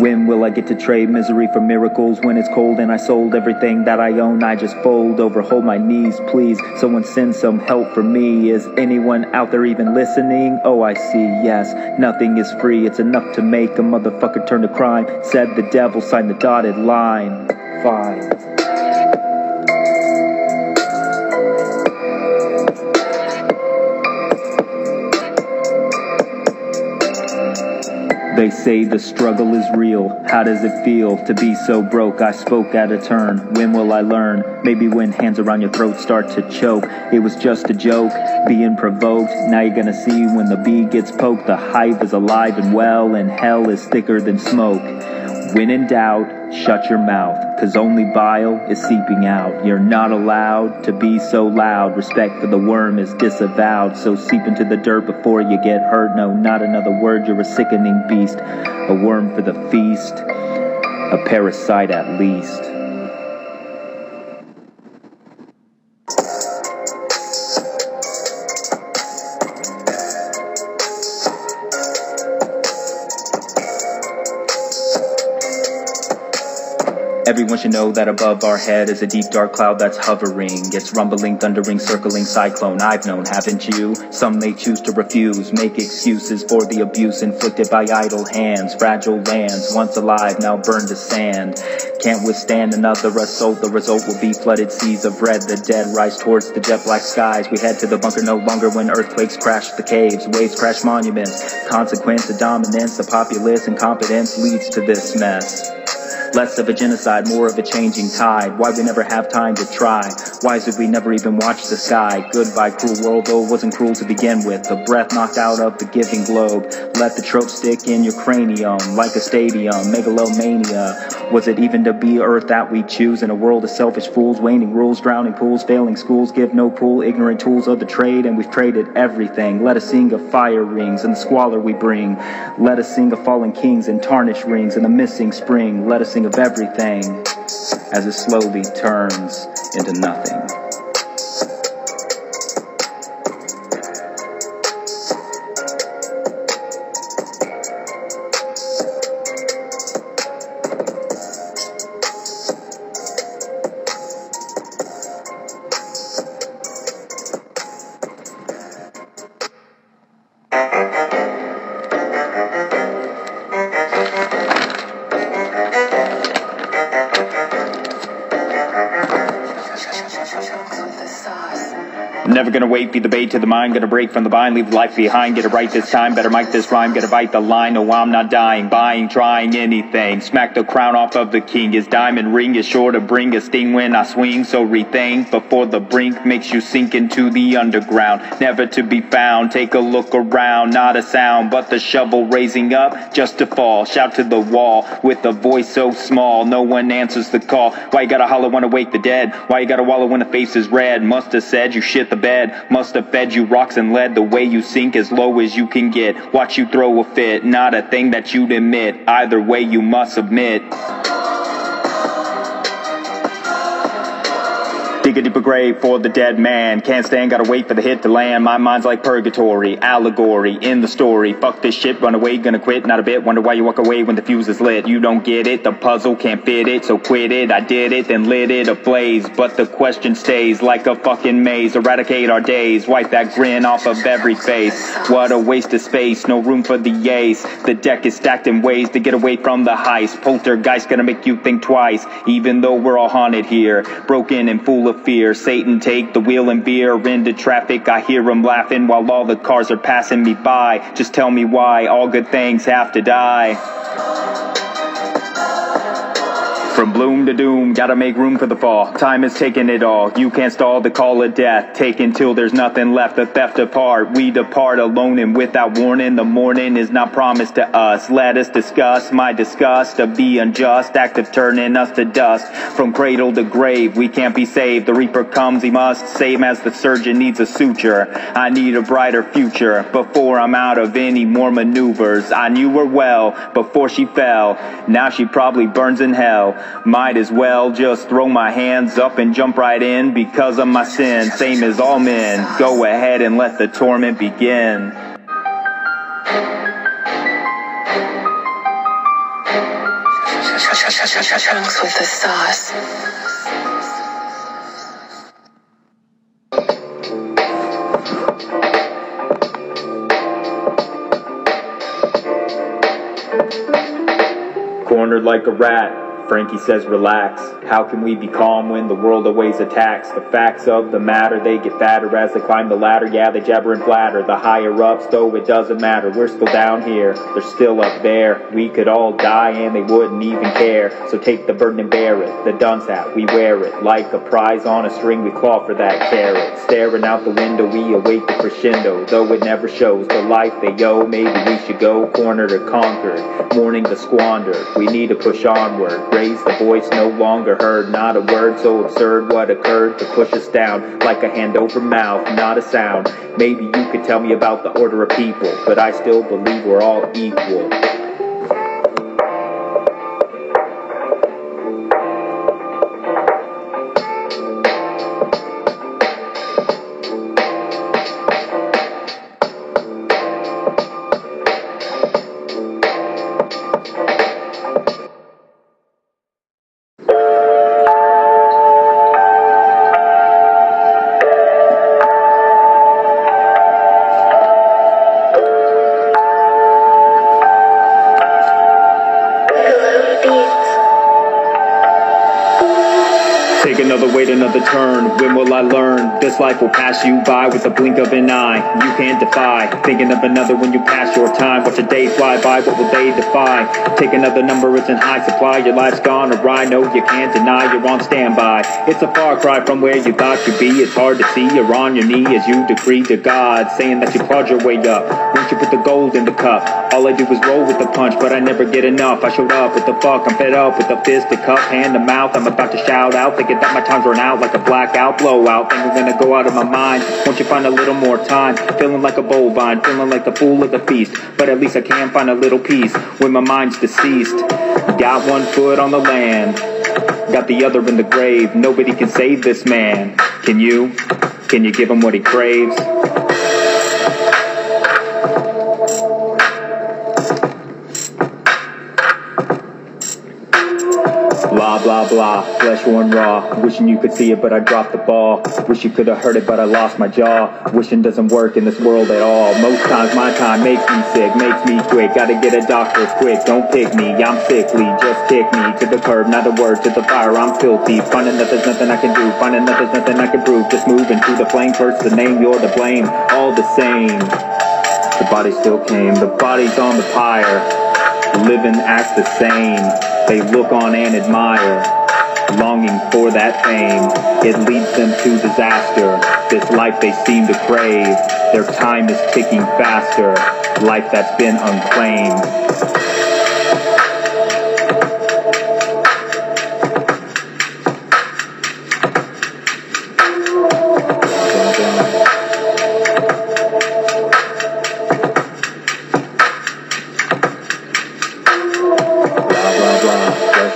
When will I get to trade misery for miracles? When it's cold and I sold everything that I own, I just fold over, hold my knees, please. Someone send some help for me. Is anyone out there even listening? Oh, I see, yes. Nothing is free, it's enough to make a motherfucker turn to crime. Said the devil, signed the dotted line. Fine. They say the struggle is real. How does it feel to be so broke? I spoke out of turn. When will I learn? Maybe when hands around your throat start to choke. It was just a joke, being provoked. Now you're gonna see when the bee gets poked. The hive is alive and well, and hell is thicker than smoke. When in doubt, shut your mouth, cause only bile is seeping out. You're not allowed to be so loud. Respect for the worm is disavowed. So seep into the dirt before you get hurt. No, not another word, you're a sickening beast. A worm for the feast, a parasite at least. Everyone should know that above our head is a deep dark cloud that's hovering. It's rumbling, thundering, circling cyclone. I've known, haven't you? Some may choose to refuse, make excuses for the abuse inflicted by idle hands. Fragile lands, once alive, now burned to sand. Can't withstand another assault. The result will be flooded seas of red. The dead rise towards the jet black skies. We head to the bunker no longer when earthquakes crash the caves. Waves crash monuments. Consequence of dominance. The populace incompetence leads to this mess. Less of a genocide, more of a changing tide. Why we never have time to try? Why is it we never even watch the sky? Goodbye, cruel world, though it wasn't cruel to begin with. The breath knocked out of the giving globe. Let the trope stick in your cranium, like a stadium, megalomania. Was it even to be earth that we choose? In a world of selfish fools, waning rules, drowning pools, failing schools, give no pool, ignorant tools of the trade, and we've traded everything. Let us sing of fire rings and the squalor we bring. Let us sing of fallen kings and tarnished rings and the missing spring. Let us sing of everything as it slowly turns into nothing. Never gonna wait, be the bait to the mind. Gonna break from the bind, leave life behind. Get it right this time, better mic this rhyme. Gotta bite the line, no I'm not dying. Buying, trying anything. Smack the crown off of the king. His diamond ring is sure to bring a sting when I swing. So rethink before the brink makes you sink into the underground. Never to be found, take a look around. Not a sound, but the shovel raising up just to fall. Shout to the wall with a voice so small. No one answers the call. Why you gotta holler when I wake the dead? Why you gotta wallow when the face is red? Must have said you shit the bed. Must have fed you rocks and lead. The way you sink as low as you can get. Watch you throw a fit, not a thing that you'd admit. Either way you must submit. Dig a deeper grave for the dead man. Can't stand, gotta wait for the hit to land. My mind's like purgatory, allegory in the story. Fuck this shit, run away, gonna quit, not a bit. Wonder why you walk away when the fuse is lit. You don't get it, the puzzle can't fit it, so quit it. I did it, then lit it ablaze. But the question stays like a fucking maze. Eradicate our days, wipe that grin off of every face. What a waste of space, no room for the ace. The deck is stacked in ways to get away from the heist. Poltergeist gonna make you think twice, even though we're all haunted here. Broken and full of fear. Satan take the wheel and veer into traffic. I hear him laughing while all the cars are passing me by. Just tell me why all good things have to die. From bloom to doom, gotta make room for the fall. Time is taking it all, you can't stall the call of death. Take until there's nothing left, the theft apart. We depart alone and without warning. The morning is not promised to us. Let us discuss my disgust of the unjust act of turning us to dust. From cradle to grave, we can't be saved. The reaper comes, he must, same as the surgeon needs a suture. I need a brighter future before I'm out of any more maneuvers. I knew her well before she fell, now she probably burns in hell. Might as well just throw my hands up and jump right in because of my sin, same as all men. Go ahead and let the torment begin. Trunks with the sauce. Cornered like a rat, Franky says relax. How can we be calm when the world always attacks? The facts of the matter, they get fatter as they climb the ladder. Yeah, they jabber and flatter. The higher ups, though it doesn't matter. We're still down here, they're still up there. We could all die and they wouldn't even care. So take the burden and bear it. The dunce hat, we wear it. Like a prize on a string, we claw for that carrot. Staring out the window, we await the crescendo. Though it never shows the life they owe. Maybe we should go cornered or conquered, mourning the squandered. We need to push onward. Raise the voice, no longer heard. Not a word so absurd what occurred to push us down. Like a hand over mouth, not a sound. Maybe you could tell me about the order of people, but I still believe we're all equal. Another turn, when will I learn? This life will pass you by with the blink of an eye. You can't defy, thinking of another when you pass your time. Watch a day fly by, what will they defy? Take another number, it's in high supply. Your life's gone awry, no you can't deny. You're on standby, it's a far cry from where you thought you'd be. It's hard to see, you're on your knee as you decree to God, saying that you clawed your way up. Once you put the gold in the cup, all I do is roll with the punch, but I never get enough. I showed up with the fuck, I'm fed up with the fist, the cup, hand to mouth. I'm about to shout out, thinking that my time's run out like a blackout blowout. Think I'm gonna go out of my mind. Won't you find a little more time? Feeling like a bovine, feeling like the fool at the feast. But at least I can find a little peace when my mind's deceased. Got one foot on the land, got the other in the grave. Nobody can save this man. Can you? Can you give him what he craves? Blah, blah, blah, flesh worn raw. Wishing you could see it, but I dropped the ball. Wish you could have heard it, but I lost my jaw. Wishing doesn't work in this world at all. Most times my time makes me sick, makes me quick. Gotta get a doctor quick, don't pick me, I'm sickly. Just kick me to the curb, not a word to the fire, I'm filthy. Finding that there's nothing I can do, finding that there's nothing I can prove. Just moving through the flame, first the name, you're to blame. All the same, the body still came, the body's on the pyre. Living acts the same, they look on and admire, longing for that fame. It leads them to disaster, this life they seem to crave. Their time is ticking faster, life that's been unclaimed.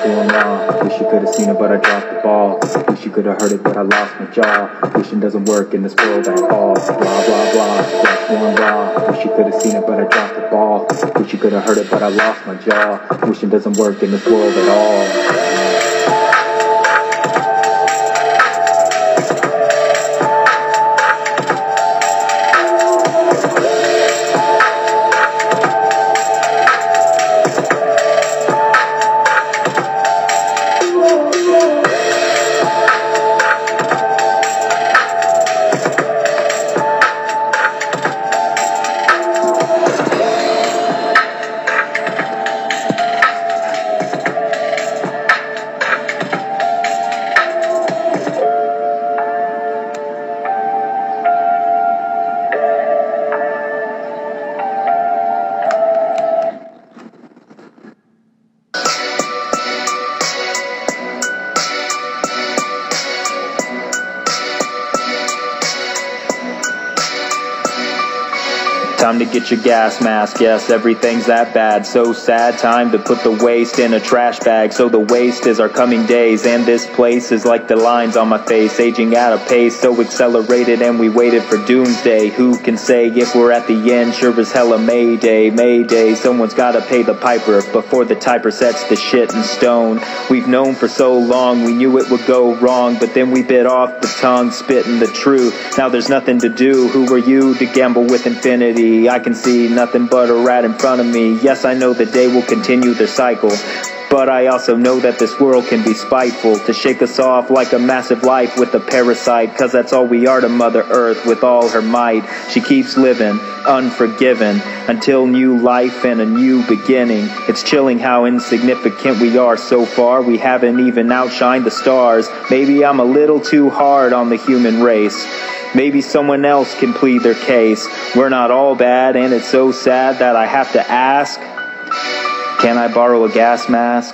going wrong. Wish you could have seen it, but I dropped the ball. Wish you could have heard it, but I lost my jaw. Wishing doesn't work in this world at all. Blah, blah, blah, just going raw. Wish you could have seen it, but I dropped the ball. Wish you could have heard it, but I lost my jaw. Wishing doesn't work in this world at all. Time to get your gas mask, yes, everything's that bad. So sad, time to put the waste in a trash bag. So the waste is our coming days, and this place is like the lines on my face, aging at a pace so accelerated, and we waited for doomsday. Who can say if we're at the end? Sure as hell a Mayday, Mayday. Someone's gotta pay the piper before the typer sets the shit in stone. We've known for so long, we knew it would go wrong, but then we bit off the tongue, spitting the truth. Now there's nothing to do. Who are you to gamble with infinity? I can see nothing but a rat in front of me. Yes, I know the day will continue their cycle, but I also know that this world can be spiteful, to shake us off like a massive life with a parasite. Cause that's all we are to Mother Earth with all her might. She keeps living, unforgiven, until new life and a new beginning. It's chilling how insignificant we are so far. We haven't even outshined the stars. Maybe I'm a little too hard on the human race. Maybe someone else can plead their case. We're not all bad, and it's so sad that I have to ask, can I borrow a gas mask?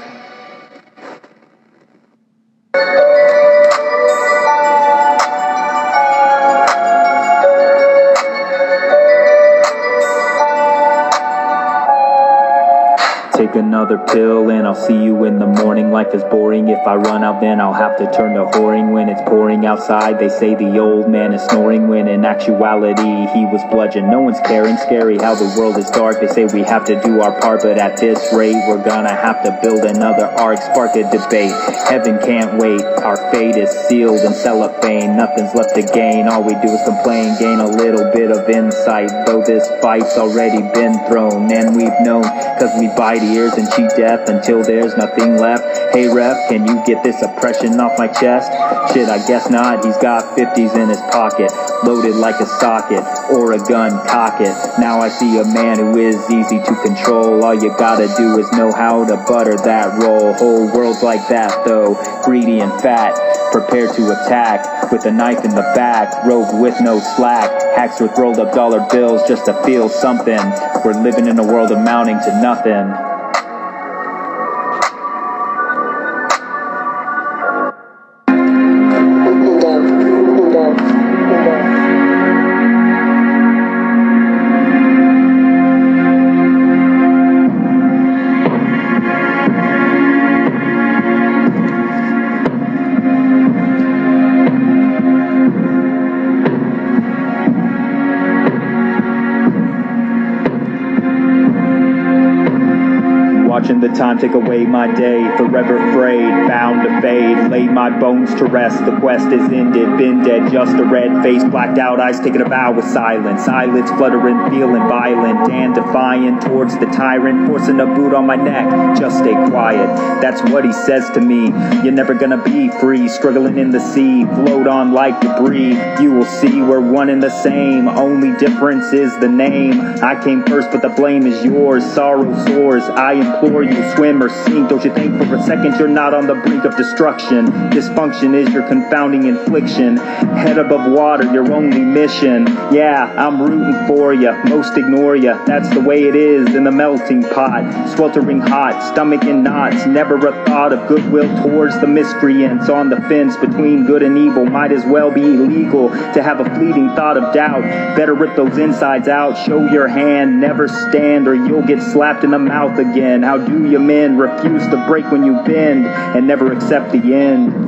Take another pill and I'll see you in the morning. Life is boring, if I run out then I'll have to turn to whoring. When it's pouring outside they say the old man is snoring, when in actuality he was bludgeoned. No one's caring, scary how the world is dark. They say we have to do our part, but at this rate we're gonna have to build another ark. Spark a debate, heaven can't wait. Our fate is sealed in cellophane. Nothing's left to gain, all we do is complain. Gain a little bit of insight, though this fight's already been thrown. And we've known, cause we bite ears and cheat death until there's nothing left. Hey ref, can you get this oppression off my chest? Shit, I guess not. He's got 50s in his pocket, loaded like a socket, or a gun, cock it. Now I see a man who is easy to control. All you gotta do is know how to butter that roll. Whole world's like that though, greedy and fat, prepared to attack with a knife in the back, rogue with no slack. Hacks with rolled up dollar bills just to feel something. We're living in a world amounting to nothing. Watching the time take away my day, forever frayed, bound to fade. Lay my bones to rest, the quest is ended, been dead, just a red face, blacked out eyes taking a bow with silence. Eyelids fluttering, feeling violent and defiant towards the tyrant, forcing a boot on my neck. Just stay quiet, that's what he says to me. You're never gonna be free, struggling in the sea, float on like debris. You will see we're one and the same, only difference is the name. I came first but the blame is yours, sorrow soars. I implore you, swim or sink. Don't you think for a second you're not on the brink of destruction? Dysfunction is your confounding infliction. Head above water, your only mission. Yeah, I'm rooting for ya, most ignore ya. That's the way it is in the melting pot. Sweltering hot, stomach in knots. Never a thought of goodwill towards the miscreants. On the fence between good and evil, might as well be illegal to have a fleeting thought of doubt. Better rip those insides out, show your hand, never stand or you'll get slapped in the mouth again. How do you men refuse to break when you bend and never accept the end?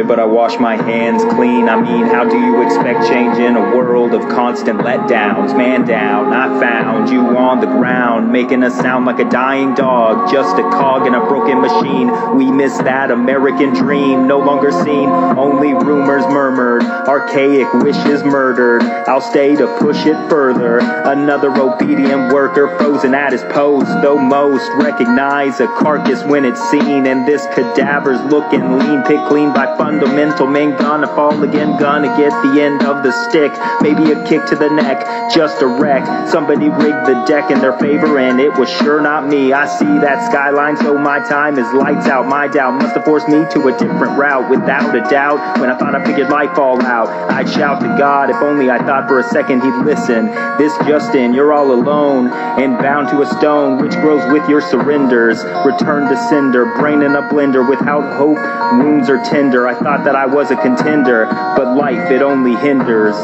But I wash my hands clean. I mean, how do you expect change in a world of constant letdowns? Man down, I found you on the ground, making us sound like a dying dog, just a cog in a broken machine. We miss that American dream, no longer seen, only rumors murmured, archaic wishes murdered. I'll stay to push it further. Another obedient worker frozen at his post, though most recognize a carcass when it's seen, and this cadaver's looking lean, picked clean by fundamental men. Gonna fall again, gonna get the end of the stick, maybe a kick to the neck, just a wreck. Somebody rigged the deck in their favor and it was sure not me. I see that skyline, so my time is lights out. My doubt must have forced me to a different route, without a doubt. When I thought I figured life all out, I'd shout to God, if only I thought for a second he'd listen. This Justin, you're all alone and bound to a stone which grows with your surrenders. Return to cinder, brain in a blender, without hope wounds are tender. I thought that I was a contender, but life, it only hinders.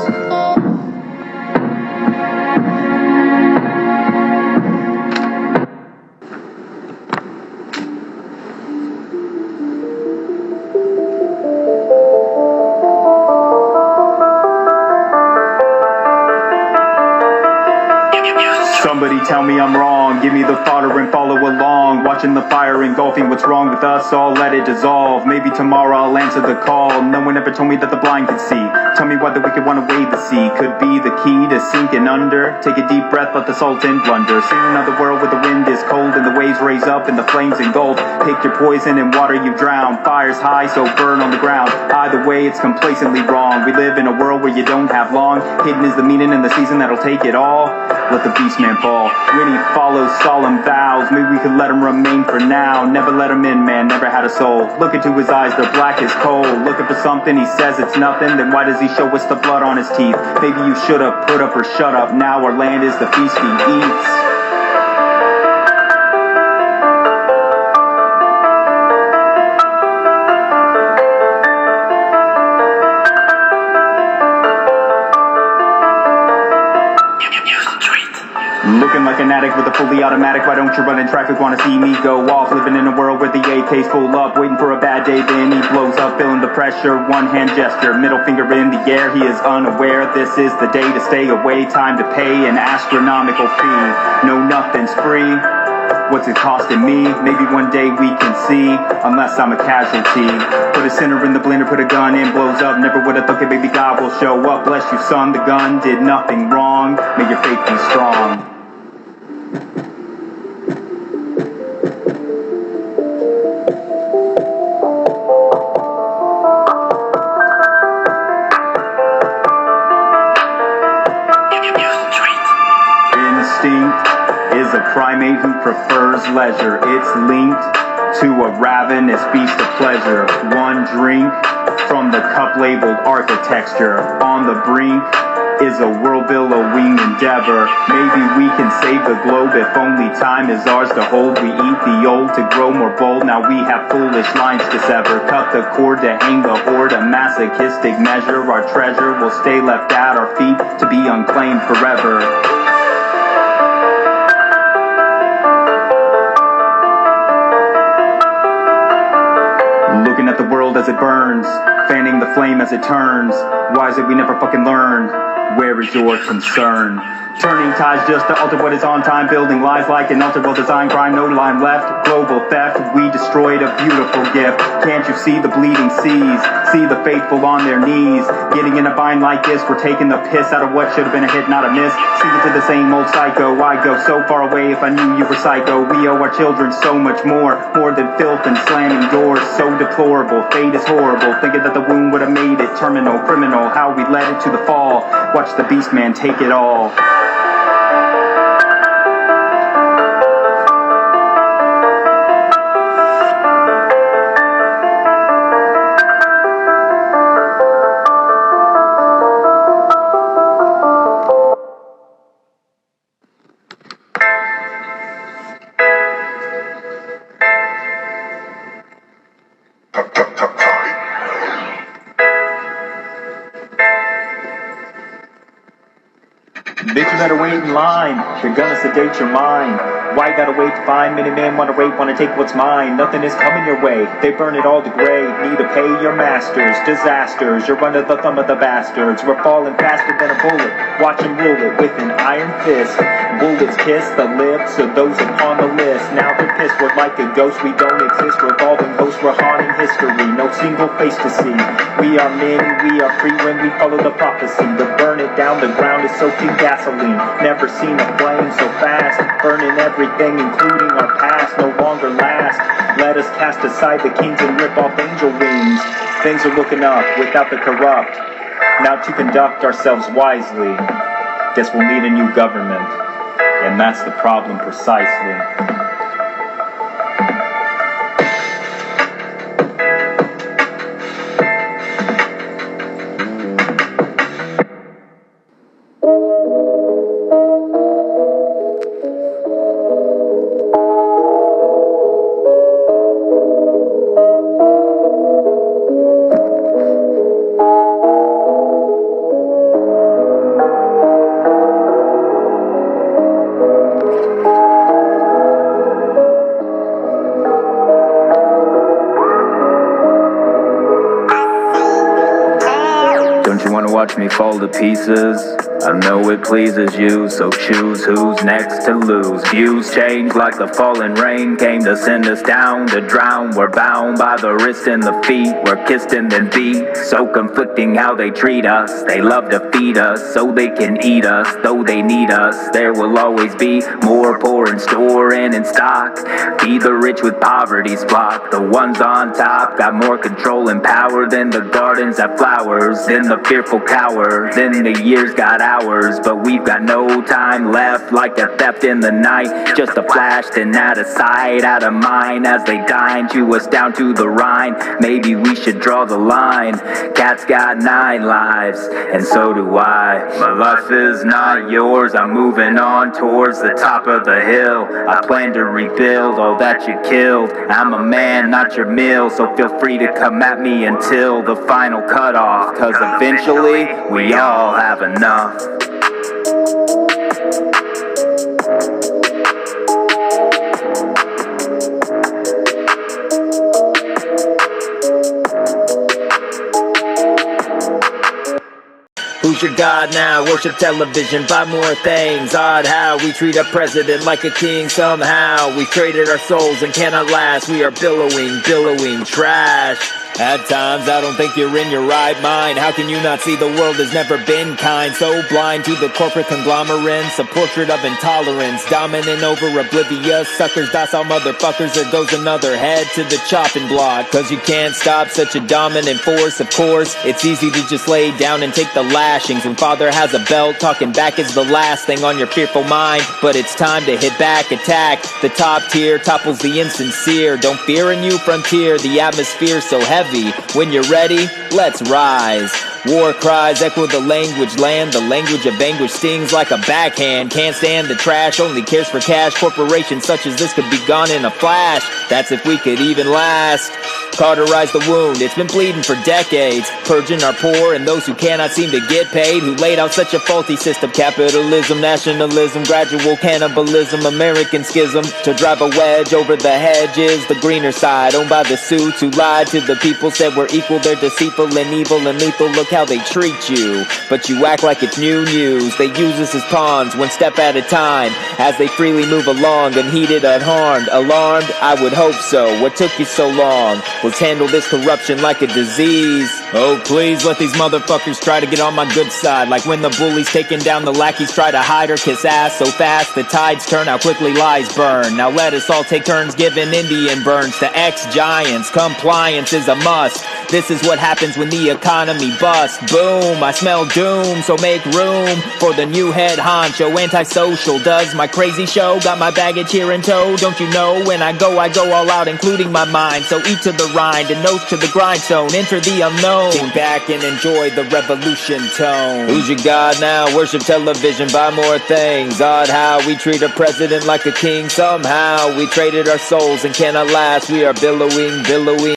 Somebody tell me I'm wrong, give me the fodder and follow along. Watching the fire engulfing what's wrong with us, I'll let it dissolve. Maybe tomorrow I'll answer the call. No one ever told me that the blind could see. Tell me why the wicked want to wade the sea. Could be the key to sinking under. Take a deep breath, let the salt in blunder. See another world where the wind is cold and the waves raise up and the flames engulf. Pick your poison and water you drown. Fire's high, so burn on the ground. Either way, it's complacently wrong. We live in a world where you don't have long. Hidden is the meaning and the season that'll take it all. Let the beast man fall. When he follows solemn vows, maybe we could let him remain for now. Never let him in, man, never had a soul. Look into his eyes, they're black as coal. Looking for something, he says it's nothing. Then why does he show us the blood on his teeth? Maybe you should've put up or shut up. Now our land is the feast he eats. Looking like an addict with a fully automatic. Why don't you run in traffic, wanna see me go off? Living in a world where the AK's full up, waiting for a bad day, then he blows up. Feeling the pressure, one hand gesture, middle finger in the air. He is unaware, this is the day to stay away. Time to pay an astronomical fee. No, nothing's free. What's it costing me? Maybe one day we can see, unless I'm a casualty. Put a sinner in the blender, put a gun in, blows up. Never would've thought that baby God will show up. Bless you son, the gun did nothing wrong. May your faith be strong. Is a primate who prefers leisure. It's linked to a ravenous feast of pleasure. One drink from the cup labeled architecture. On the brink is a world-billowing endeavor. Maybe we can save the globe if only time is ours to hold. We eat the old to grow more bold. Now we have foolish lines to sever. Cut the cord to hang the horde. A masochistic measure. Our treasure will stay left at our feet to be unclaimed forever. Looking at the world as it burns, fanning the flame as it turns. Why is it we never fucking learn? Where is your concern? Turning tides just to alter what is on time. Building lies like an altar, well designed crime, no line left. Global theft, we destroyed a beautiful gift. Can't you see the bleeding seas? See the faithful on their knees. Getting in a bind like this, we're taking the piss out of what should have been a hit, not a miss. Sticking to the same old psycho. I'd go so far away if I knew you were psycho. We owe our children so much more than filth and slamming doors. So deplorable, fate is horrible. Thinking that the wound would have made it terminal, criminal. How we led it to the fall. Watch the beast man take it all. Bitch, you better wait in line. They're gonna sedate your mind. Why you gotta wait to find? Many men wanna rape, wanna take what's mine. Nothing is coming your way. They burn it all to gray. Need to pay your masters. Disasters. You're under the thumb of the bastards. We're falling faster than a bullet. Watch them rule it with an iron fist. Bullets kiss the lips of those upon the list. Now they're pissed. We're like a ghost. We don't exist. Revolving hosts. We're haunting history. No single face to see. We are men. We are free when we follow the prophecy. To burn it down, the ground is soaked in gasoline. Never seen a flame so fast. Burning everything, including our past, no longer last. Let us cast aside the kings and rip off angel wings. Things are looking up without the corrupt. Now to conduct ourselves wisely, guess we'll need a new government. And that's the problem precisely. Watch me fall to pieces. I know it pleases you, so choose who's next to lose. Views change like the falling rain came to send us down to drown. We're bound by the wrist and the feet. We're kissed and then beat. So conflicting how they treat us. They love to feed us so they can eat us. Though they need us, there will always be more poor in store and in stock. Feed the rich with poverty's flock. The ones on top got more control and power than the gardens that flowers. Than the fearful cower. Then the years got hours, but we've got no time left. Like a theft in the night, just a flash, then out of sight, out of mind. As they dine, chew us down to the rind. Maybe we should draw the line. Cat's got 9 lives, and so do I. My life is not yours. I'm moving on towards the top of the hill. I plan to rebuild all that you killed. I'm a man, not your meal, so feel free to come at me until the final cutoff. Cause eventually, we all have enough. Who's your god now? Worship television, buy more things. Odd how we treat a president like a king somehow. We traded our souls and cannot last. We are billowing trash. At times I don't think you're in your right mind. How can you not see the world has never been kind? So blind to the corporate conglomerates, a portrait of intolerance, dominant over oblivious suckers, docile motherfuckers. There goes another head to the chopping block. Cause you can't stop such a dominant force. Of course, it's easy to just lay down and take the lashings. When father has a belt, talking back is the last thing on your fearful mind. But it's time to hit back, attack. The top tier topples the insincere. Don't fear a new frontier, the atmosphere's so heavy. When you're ready, let's rise. War cries echo the language land. The language of anguish stings like a backhand. Can't stand the trash, only cares for cash. Corporations such as this could be gone in a flash. That's if we could even last. Cauterize the wound, it's been bleeding for decades. Purging our poor and those who cannot seem to get paid. Who laid out such a faulty system. Capitalism, nationalism, gradual cannibalism, American schism. To drive a wedge over the hedges. The greener side, owned by the suits who lied to the people. Said we're equal, they're deceitful and evil and lethal. Look how they treat you, but you act like it's new news. They use us as pawns, one step at a time, as they freely move along, unheeded, unharmed. Alarmed? I would hope so. What took you so long? Let's handle this corruption like a disease. Oh please, let these motherfuckers try to get on my good side. Like when the bullies taking down the lackeys try to hide or kiss ass so fast the tides turn, how quickly lies burn. Now let us all take turns giving Indian burns to ex-giants. Compliance is a must. This is what happens when the economy busts. Boom, I smell doom, so make room for the new head honcho. Antisocial does my crazy show, got my baggage here in tow. Don't you know when I go all out, including my mind. So eat to the rind and nose to the grindstone. Enter the unknown, think back and enjoy the revolution tone. Who's your god now? Worship television, buy more things. Odd how we treat a president like a king. Somehow we traded our souls and cannot last. We are billowing.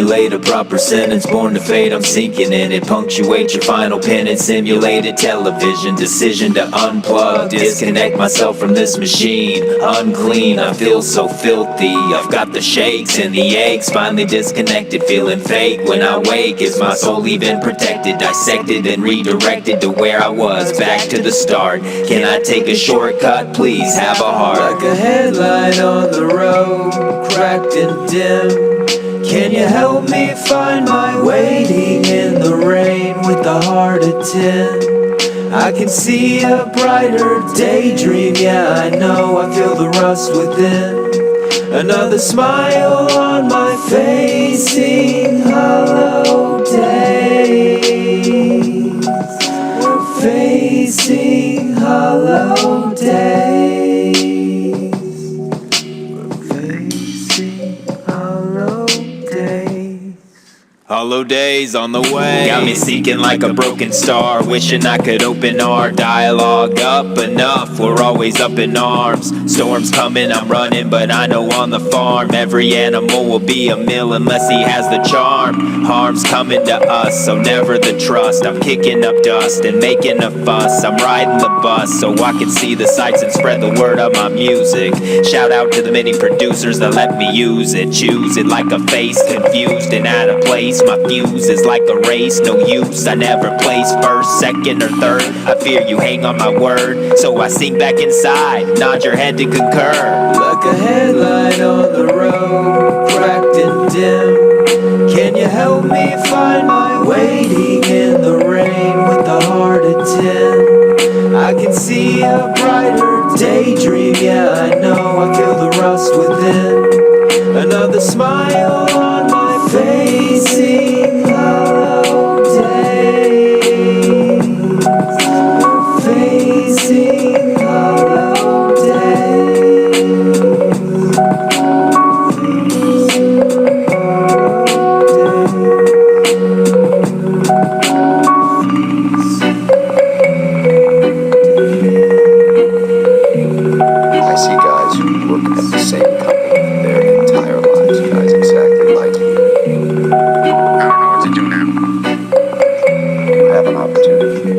Formulate a proper sentence, born to fate, I'm sinking in it. Punctuate your final penance, simulated television. Decision to unplug, disconnect myself from this machine. Unclean, I feel so filthy. I've got the shakes and the aches. Finally disconnected, feeling fake. When I wake, is my soul even protected? Dissected and redirected to where I was, back to the start. Can I take a shortcut? Please have a heart. Like a headlight on the road, cracked and dim. Can you help me find my waiting in the rain with the heart of tin? I can see a brighter daydream, yeah, I know, I feel the rust within. Another smile on my face, seeing hollow days. We're facing hollow days. We're facing hollow days. Hollow days on the way. Got me seeking like a broken star, wishing I could open our dialogue up enough. We're always up in arms. Storms coming, I'm running, but I know on the farm every animal will be a meal unless he has the charm. Harm's coming to us, so never the trust. I'm kicking up dust and making a fuss. I'm riding the bus so I can see the sights and spread the word of my music. Shout out to the many producers that let me use it. Choose it like a face, confused and out of place. My fuse is like a race, no use. I never place first, second, or third. I fear you hang on my word, so I sink back inside. Nod your head to concur. Like a headlight on the road, cracked and dim. Can you help me find my waiting in the rain with the heart of tin? I can see a brighter daydream, yeah, I know, I feel the rust within. Another smile on my face, seeing hollow days. We're facing hollow days. I see guys who work at the same company their entire lives, guys exactly like you. I don't know what to do now. You have an opportunity.